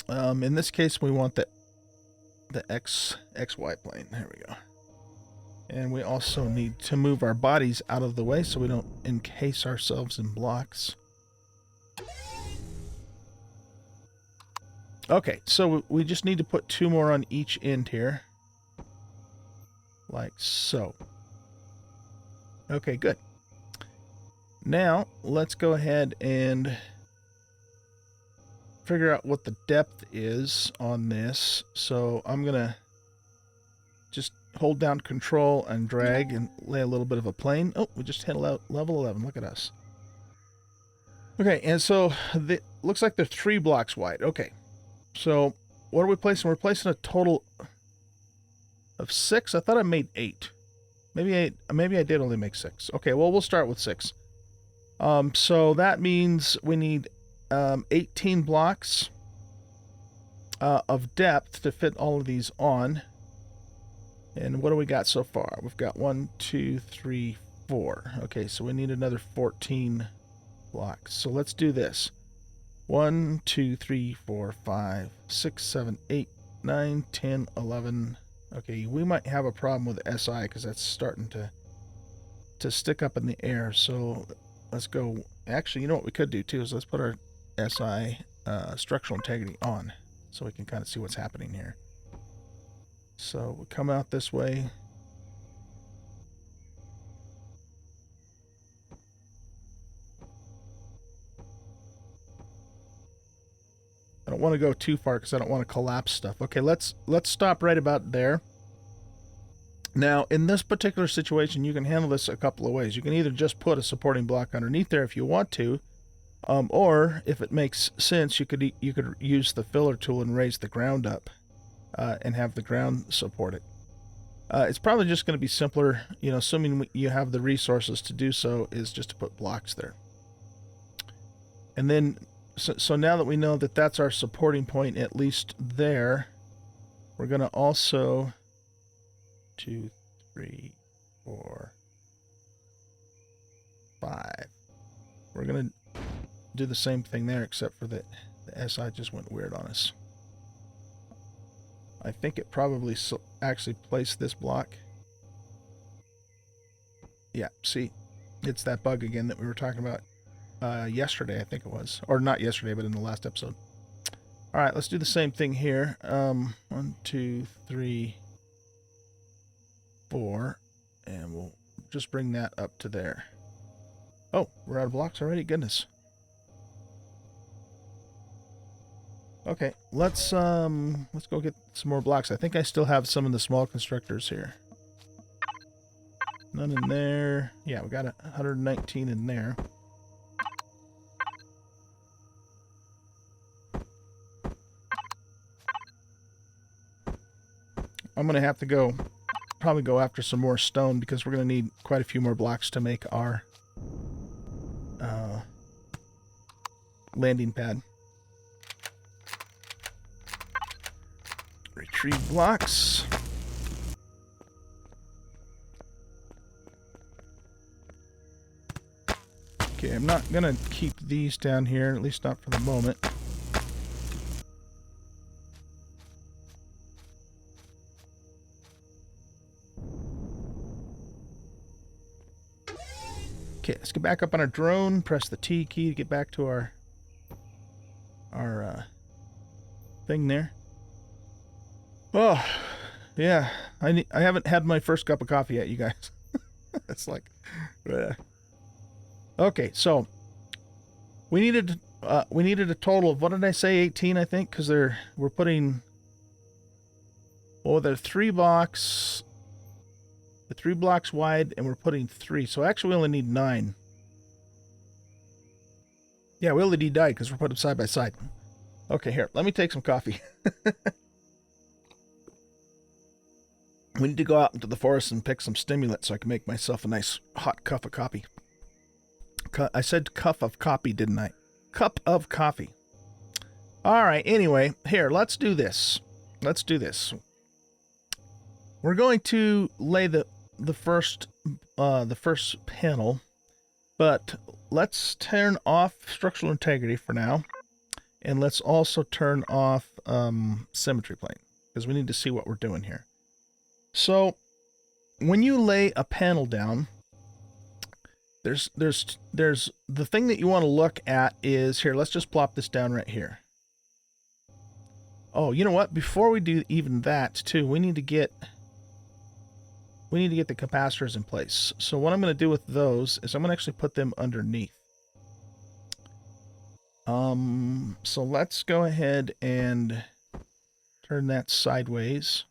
In this case, we want the XY plane. There we go. And we also need to move our bodies out of the way so we don't encase ourselves in blocks. Okay, so we just need to put 2 more on each end here. Like so. Okay, good. Now, let's go ahead and figure out what the depth is on this. So I'm going to just hold down control and drag and lay a little bit of a plane. Oh, we just hit level 11. Look at us. Okay, and so looks like they're 3 blocks wide. Okay, so what are we placing? We're placing a total of 6. I thought I made 8. Maybe I did only make 6. Okay, well, we'll start with 6. So that means we need 18 blocks of depth to fit all of these on. And what do we got so far? We've got 1, 2, 3, 4. Okay, so we need another 14 blocks. So let's do this. 1, 2, 3, 4, 5, 6, 7, 8, 9, 10, 11. Okay, we might have a problem with SI because that's starting to stick up in the air. So let's go. Actually, you know what we could do too is let's put our SI structural integrity on so we can kind of see what's happening here. So we'll come out this way. I don't want to go too far because I don't want to collapse stuff. Okay, let's stop right about there. Now, in this particular situation, you can handle this a couple of ways. You can either just put a supporting block underneath there if you want to, or if it makes sense, you could use the filler tool and raise the ground up and have the ground support it. It's probably just going to be simpler, you know, assuming you have the resources to do so, is just to put blocks there. And then, so now that we know that that's our supporting point, at least there, we're going to also 2, 3, 4, 5. We're going to do the same thing there, except for that the SI just went weird on us. I think it probably actually placed this block. Yeah, see, it's that bug again that we were talking about yesterday, I think it was. Or not yesterday, but in the last episode. All right, let's do the same thing here. 1, 2, 3, 4, and we'll just bring that up to there. Oh, we're out of blocks already? Goodness. Okay, let's go get some more blocks. I think I still have some of the small constructors here. None in there. Yeah, we got 119 in there. I'm gonna have to probably go after some more stone because we're gonna need quite a few more blocks to make our landing pad. Retrieve blocks. Okay, I'm not gonna keep these down here, at least not for the moment. Okay, let's get back up on our drone, press the T key to get back to our thing there. Oh, yeah. I haven't had my first cup of coffee yet, you guys. It's like, okay. So we needed a total of, what did I say? 18, I think, because we're putting. Well, they're 3 blocks. The 3 blocks wide, and we're putting 3. So actually, we only need 9. Yeah, we only need 9 because we're putting them side by side. Okay, here. Let me take some coffee. We need to go out into the forest and pick some stimulant so I can make myself a nice hot cup of coffee. I said cup of coffee, didn't I? Cup of coffee. All right, anyway, here, let's do this. Let's do this. We're going to lay the first panel, but let's turn off structural integrity for now, and let's also turn off symmetry plane because we need to see what we're doing here. So when you lay a panel down, there's the thing that you want to look at is here. Let's just plop this down right here. Oh, you know what? Before we do even that too, we need to get the capacitors in place. So what I'm going to do with those is I'm going to actually put them underneath. So let's go ahead and turn that sideways.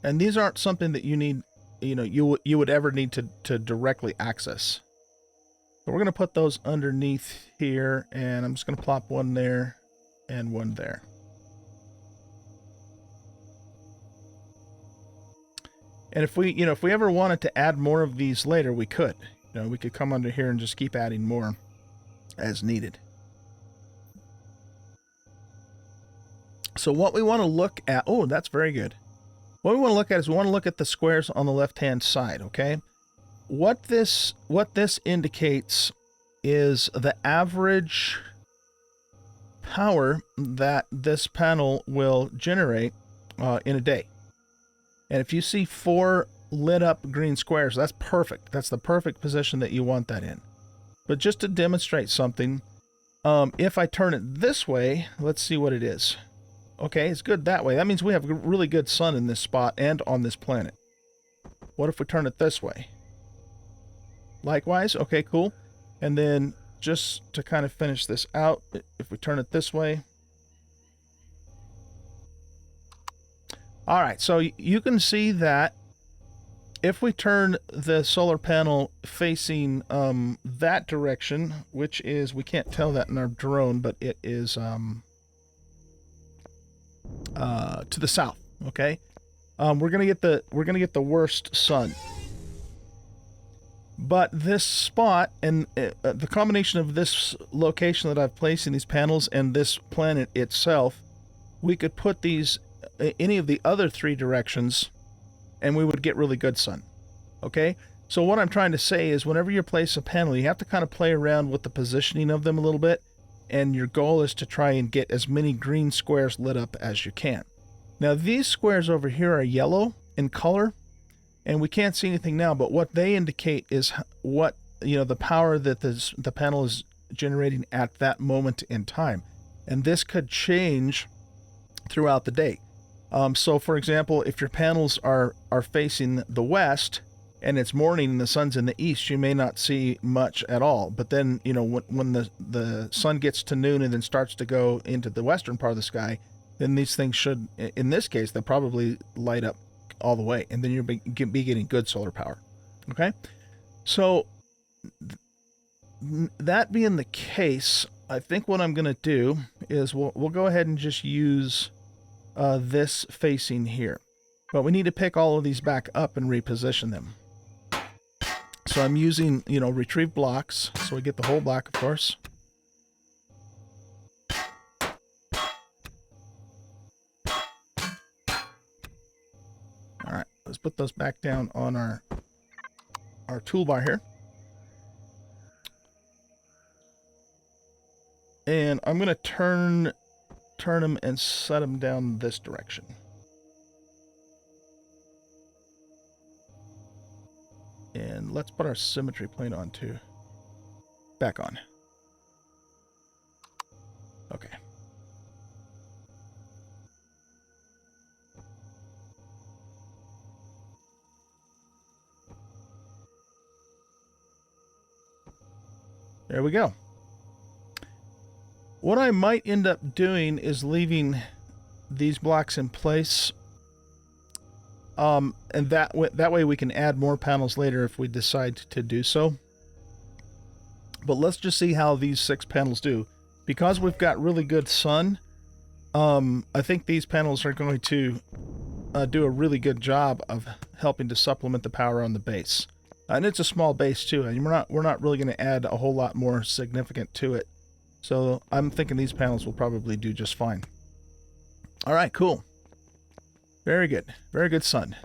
And these aren't something that you need, you would ever need to directly access. So we're going to put those underneath here, and I'm just going to plop one there and one there. And if we ever wanted to add more of these later, we could. We could come under here and just keep adding more as needed. So what we want to look at, oh, that's very good. What we want to look at is we want to look at the squares on the left-hand side, okay? What this indicates is the average power that this panel will generate in a day. And if you see 4 lit up green squares, that's perfect. That's the perfect position that you want that in. But just to demonstrate something, if I turn it this way, let's see what it is. Okay, it's good that way. That means we have a really good sun in this spot and on this planet. What if we turn it this way? Likewise, okay, cool. And then just to kind of finish this out, if we turn it this way. All right, so you can see that if we turn the solar panel facing that direction, which is, we can't tell that in our drone, but it is to the south. Okay, we're gonna get the worst sun. But this spot and the combination of this location that I've placed in these panels and this planet itself, we could put these any of the other 3 directions and we would get really good sun. Okay? So what I'm trying to say is whenever you place a panel, you have to kind of play around with the positioning of them a little bit, and your goal is to try and get as many green squares lit up as you can. Now these squares over here are yellow in color, and we can't see anything now, but what they indicate is what, you know, the power that the panel is generating at that moment in time. And this could change throughout the day. So for example, if your panels are facing the west and it's morning and the sun's in the east, you may not see much at all. But then, you know, when the sun gets to noon and then starts to go into the western part of the sky, then these things should, in this case, they'll probably light up all the way, and then you'll be getting good solar power. Okay, so that being the case, I think what I'm going to do is we'll go ahead and just use this facing here, but we need to pick all of these back up and reposition them. So I'm using, you know, retrieve blocks, so we get the whole block, of course. Let's put those back down on our toolbar here. And I'm going to turn them and set them down this direction. And let's put our symmetry plane on too. Back on. Okay. There we go. What I might end up doing is leaving these blocks in place. And that way we can add more panels later if we decide to do so. But let's just see how these 6 panels do. Because we've got really good sun, I think these panels are going to do a really good job of helping to supplement the power on the base. And it's a small base too, and we're not really going to add a whole lot more significant to it. So I'm thinking these panels will probably do just fine. All right, cool. Very good. Very good sun.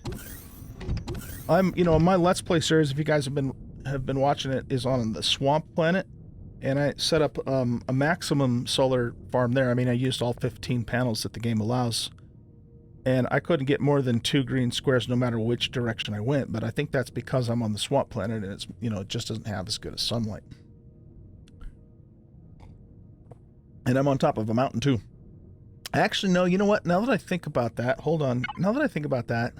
You know, my Let's Play series, if you guys have been watching it, is on the Swamp Planet, and I set up a maximum solar farm there. I mean, I used all 15 panels that the game allows. And I couldn't get more than 2 green squares no matter which direction I went, but I think that's because I'm on the Swamp Planet and it's, you know, it just doesn't have as good as sunlight. And I'm on top of a mountain too. Actually, no, you know what? Now that I think about that, hold on. Now that I think about that,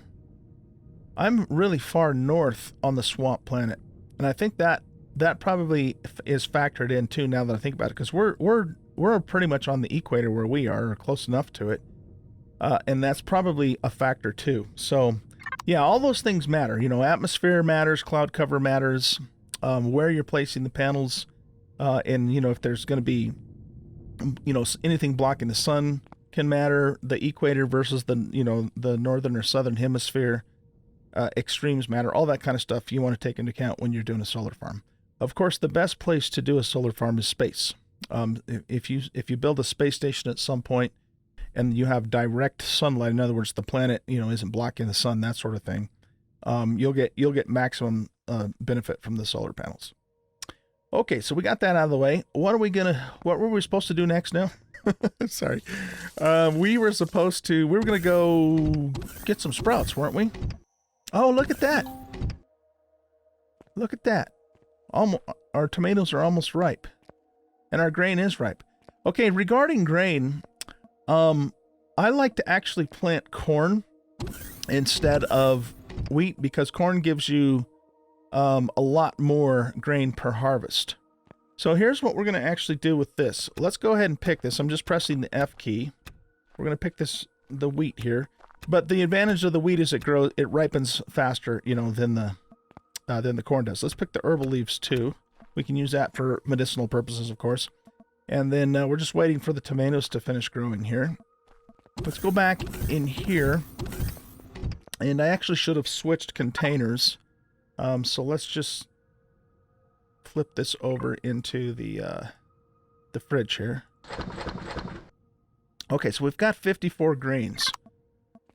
I'm really far north on the Swamp Planet. And I think that probably is factored in too now that I think about it, because we're pretty much on the equator where we are, or close enough to it. And that's probably a factor too. So, yeah, all those things matter. You know, atmosphere matters, cloud cover matters, where you're placing the panels, and, you know, if there's going to be, you know, anything blocking the sun can matter. The equator versus the, you know, the northern or southern hemisphere, extremes matter. All that kind of stuff you want to take into account when you're doing a solar farm. Of course, the best place to do a solar farm is space. If you build a space station at some point, and you have direct sunlight, in other words, the planet, you know, isn't blocking the sun, that sort of thing, you'll get maximum benefit from the solar panels. Okay, so we got that out of the way. What were we supposed to do next now? Sorry. We were gonna go get some sprouts, weren't we? Oh, look at that. Look at that. Our tomatoes are almost ripe. And our grain is ripe. Okay, regarding grain, I like to actually plant corn instead of wheat because corn gives you a lot more grain per harvest. So here's what we're going to actually do with this. Let's go ahead and pick this. I'm just pressing the F key. We're going to pick the wheat here. But the advantage of the wheat is it ripens faster, you know, than the corn does. Let's pick the herbal leaves too. We can use that for medicinal purposes, of course. And then we're just waiting for the tomatoes to finish growing here. Let's go back in here. And I actually should have switched containers. So let's just flip this over into the fridge here. Okay, so we've got 54 grains.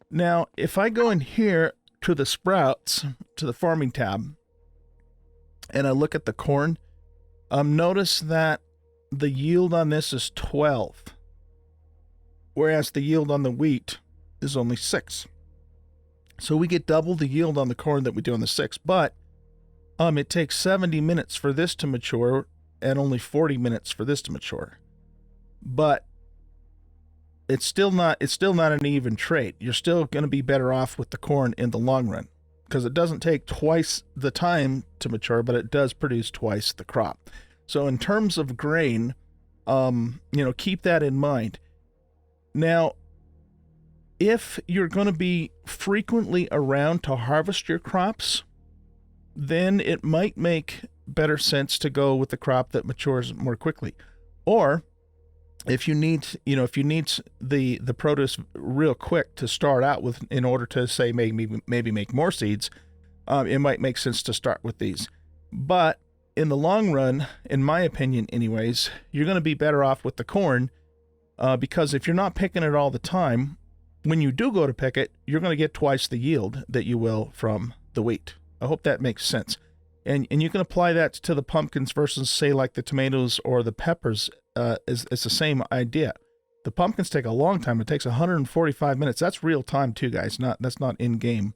Now, if I go in here to the sprouts, to the farming tab, and I look at the corn, notice that the yield on this is 12, whereas the yield on the wheat is only 6. So we get double the yield on the corn that we do on the 6, but it takes 70 minutes for this to mature and only 40 minutes for this to mature. But it's still not an even trade. You're still going to be better off with the corn in the long run because it doesn't take twice the time to mature, but it does produce twice the crop. So in terms of grain, keep that in mind. Now, if you're going to be frequently around to harvest your crops, then it might make better sense to go with the crop that matures more quickly. Or if you need the produce real quick to start out with in order to say maybe make more seeds, it might make sense to start with these. But in the long run, in my opinion anyways, you're going to be better off with the corn because if you're not picking it all the time, when you do go to pick it, you're going to get twice the yield that you will from the wheat. I hope that makes sense. And you can apply that to the pumpkins versus, say, like the tomatoes or the peppers. It's the same idea. The pumpkins take a long time. It takes 145 minutes. That's real time too, guys. That's not in-game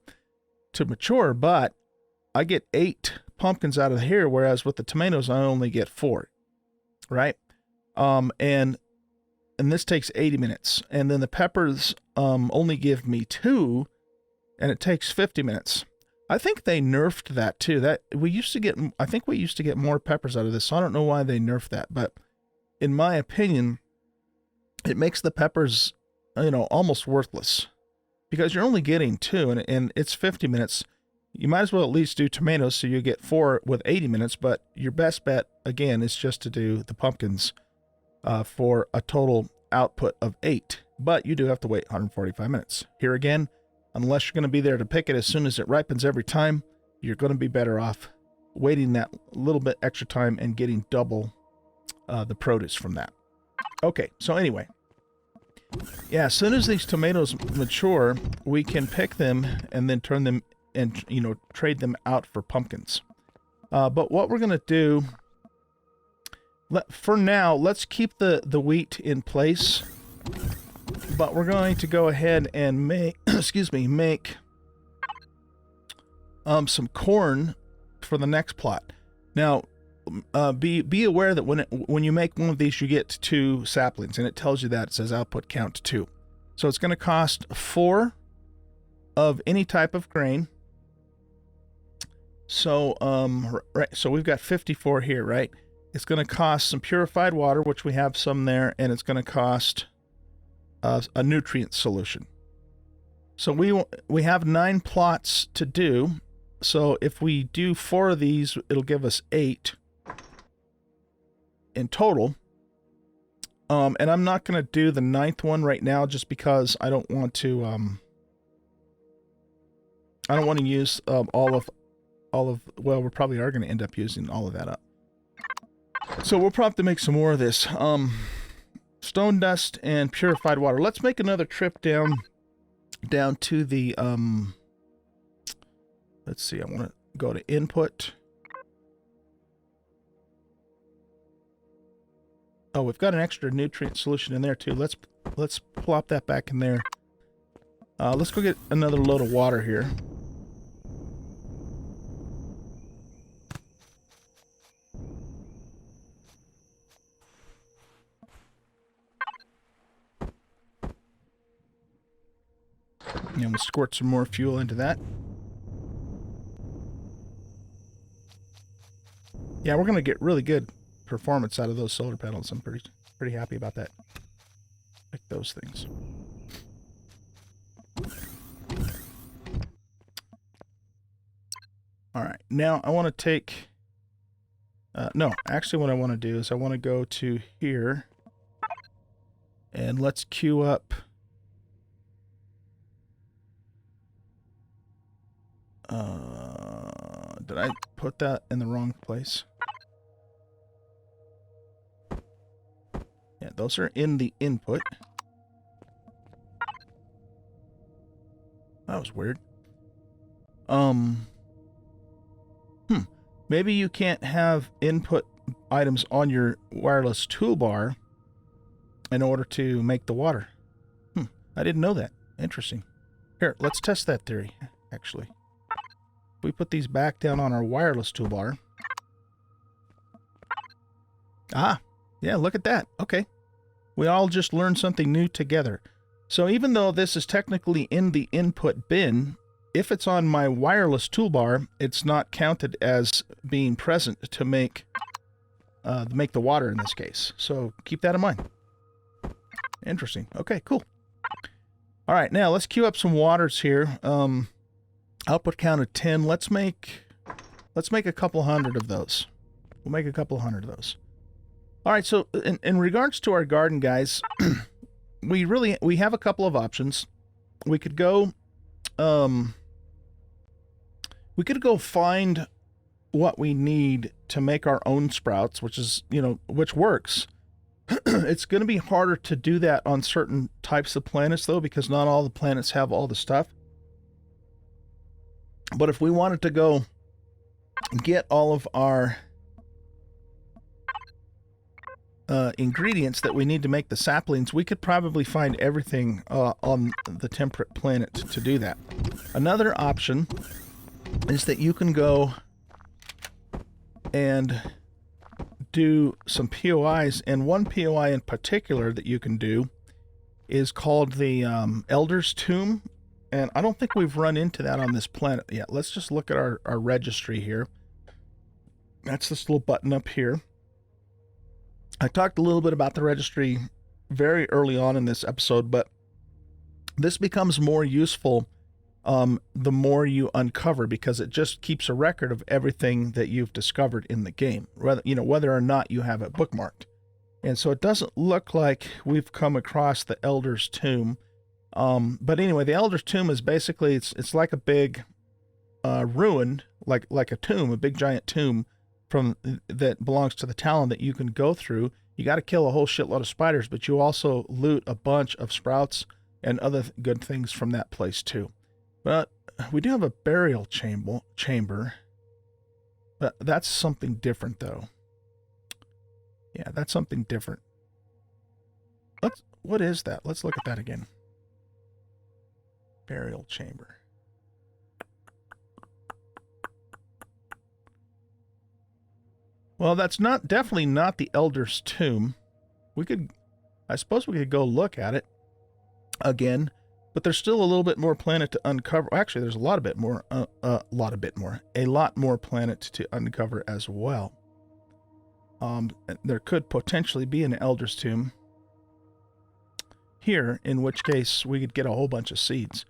to mature, but I get 8 pumpkins out of here, whereas with the tomatoes, I only get 4, right? And this takes 80 minutes. And then the peppers only give me 2, and it takes 50 minutes. I think they nerfed that too. I think we used to get more peppers out of this, so I don't know why they nerfed that. But in my opinion, it makes the peppers, almost worthless because you're only getting 2, and it's 50 minutes. You might as well at least do tomatoes so you get 4 with 80 minutes. But your best bet again is just to do the pumpkins for a total output of 8. But you do have to wait 145 minutes. Here again, unless you're going to be there to pick it as soon as it ripens every time, you're going to be better off waiting that little bit extra time and getting double the produce from that. Okay, so anyway. Yeah, as soon as these tomatoes mature, we can pick them and then turn them and, trade them out for pumpkins. But what we're going to do, for now, let's keep the wheat in place. But we're going to go ahead and make, make some corn for the next plot. Now, be aware that when you make one of these, you get 2 saplings, and it tells you that. It says output count 2. So it's going to cost 4 of any type of grain. So so we've got 54 here, right? It's going to cost some purified water, which we have some there, and it's going to cost a nutrient solution. So we have 9 plots to do. So if we do 4 of these, it'll give us 8 in total. And I'm not going to do the 9th one right now just because I don't want to use all of well, we probably are going to end up using all of that up. So we'll probably have to make some more of this. Stone dust and purified water. Let's make another trip down to the let's see, I want to go to input. Oh, we've got an extra nutrient solution in there too. Let's plop that back in there. Let's go get another load of water here. And we'll squirt some more fuel into that. Yeah, we're going to get really good performance out of those solar panels. I'm pretty happy about that. Like those things. All right, now I want to take... no, actually what I want to do is I want to go to here. And let's queue up... did I put that in the wrong place? Yeah, those are in the input. That was weird. Maybe you can't have input items on your wireless toolbar in order to make the water. I didn't know that. Interesting. Here, let's test that theory, actually. We put these back down on our wireless toolbar. Ah, yeah, look at that. Okay. We all just learned something new together. So even though this is technically in the input bin, if it's on my wireless toolbar, it's not counted as being present to make the water in this case. So keep that in mind. Interesting. Okay, cool. All right, now let's queue up some waters here. Output count of 10. Let's make a couple hundred of those. We'll make a couple hundred of those. All right, so in regards to our garden, guys, we have a couple of options. We could go find what we need to make our own sprouts, which works. It's going to be harder to do that on certain types of planets, though, because not all the planets have all the stuff. But if we wanted to go get all of our ingredients that we need to make the saplings, we could probably find everything on the temperate planet to do that. Another option is that you can go and do some POIs, and one POI in particular that you can do is called the Elder's Tomb, and I don't think we've run into that on this planet yet. Let's just look at our registry here. That's this little button up here. I talked a little bit about the registry very early on in this episode, but this becomes more useful the more you uncover, because it just keeps a record of everything that you've discovered in the game, whether or not you have it bookmarked. And so it doesn't look like we've come across the Elder's Tomb. But anyway, the Elder's Tomb is basically, it's like a big ruin, like a tomb, a big giant tomb that belongs to the Talon that you can go through. You got to kill a whole shitload of spiders, but you also loot a bunch of sprouts and other good things from that place too. But we do have a burial chamber. But that's something different, though. Yeah, that's something different. What is that? Let's look at that again. Burial chamber. Well, that's definitely not the Elder's Tomb. I suppose we could go look at it again, but there's still a little bit more planet to uncover. Actually, there's a lot more planet to uncover as well. There could potentially be an Elder's Tomb here, in which case we could get a whole bunch of seeds.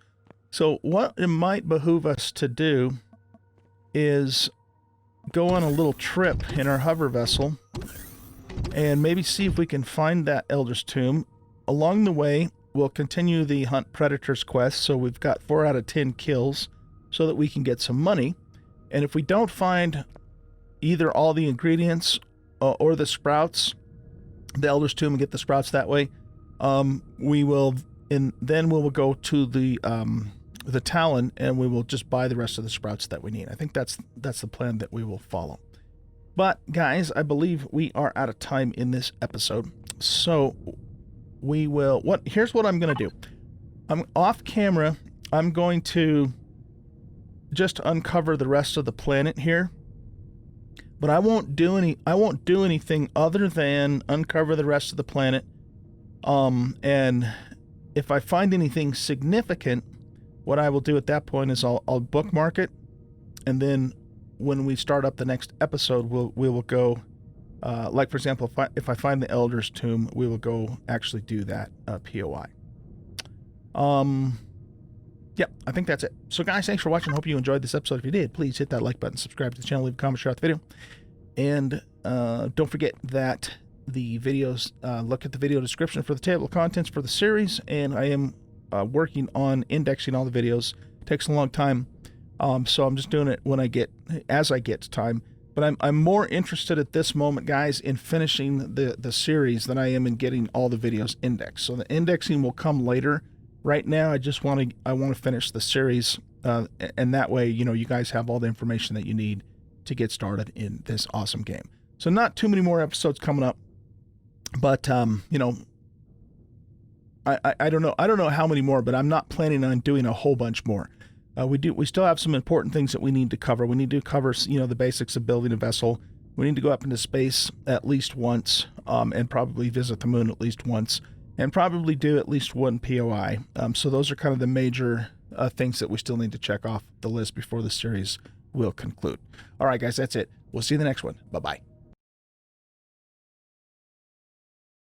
So what it might behoove us to do is go on a little trip in our hover vessel and maybe see if we can find that Elder's Tomb. Along the way, we'll continue the Hunt Predators quest, so we've got 4 out of 10 kills so that we can get some money. And if we don't find either all the ingredients or the sprouts, the Elder's Tomb, and get the sprouts that way, then we will go to the Talon, and we will just buy the rest of the sprouts that we need. I think that's the plan that we will follow. But guys, I believe we are out of time in this episode. So we will, here's what I'm going to do. I'm off camera. I'm going to just uncover the rest of the planet here. But I won't do anything other than uncover the rest of the planet. And if I find anything significant, what I will do at that point is I'll bookmark it, and then when we start up the next episode, we will go, like for example, if I find the Elder's Tomb, we will go actually do that POI. Yeah, I think that's it. So guys, thanks for watching. Hope you enjoyed this episode. If you did, please hit that like button, subscribe to the channel, leave a comment, share out the video. And don't forget that the videos, look at the video description for the table of contents for the series. And I am working on indexing all the videos. It takes a long time. So I'm just doing it as I get time. But I'm more interested at this moment, guys, in finishing the series than I am in getting all the videos indexed. So the indexing will come later. Right now, I want to finish the series, and that way, you guys have all the information that you need to get started in this awesome game. So not too many more episodes coming up, but I don't know how many more, but I'm not planning on doing a whole bunch more. We still have some important things that we need to cover. We need to cover, the basics of building a vessel. We need to go up into space at least once, and probably visit the moon at least once, and probably do at least one POI. So those are kind of the major things that we still need to check off the list before the series will conclude. All right, guys, that's it. We'll see you in the next one. Bye-bye.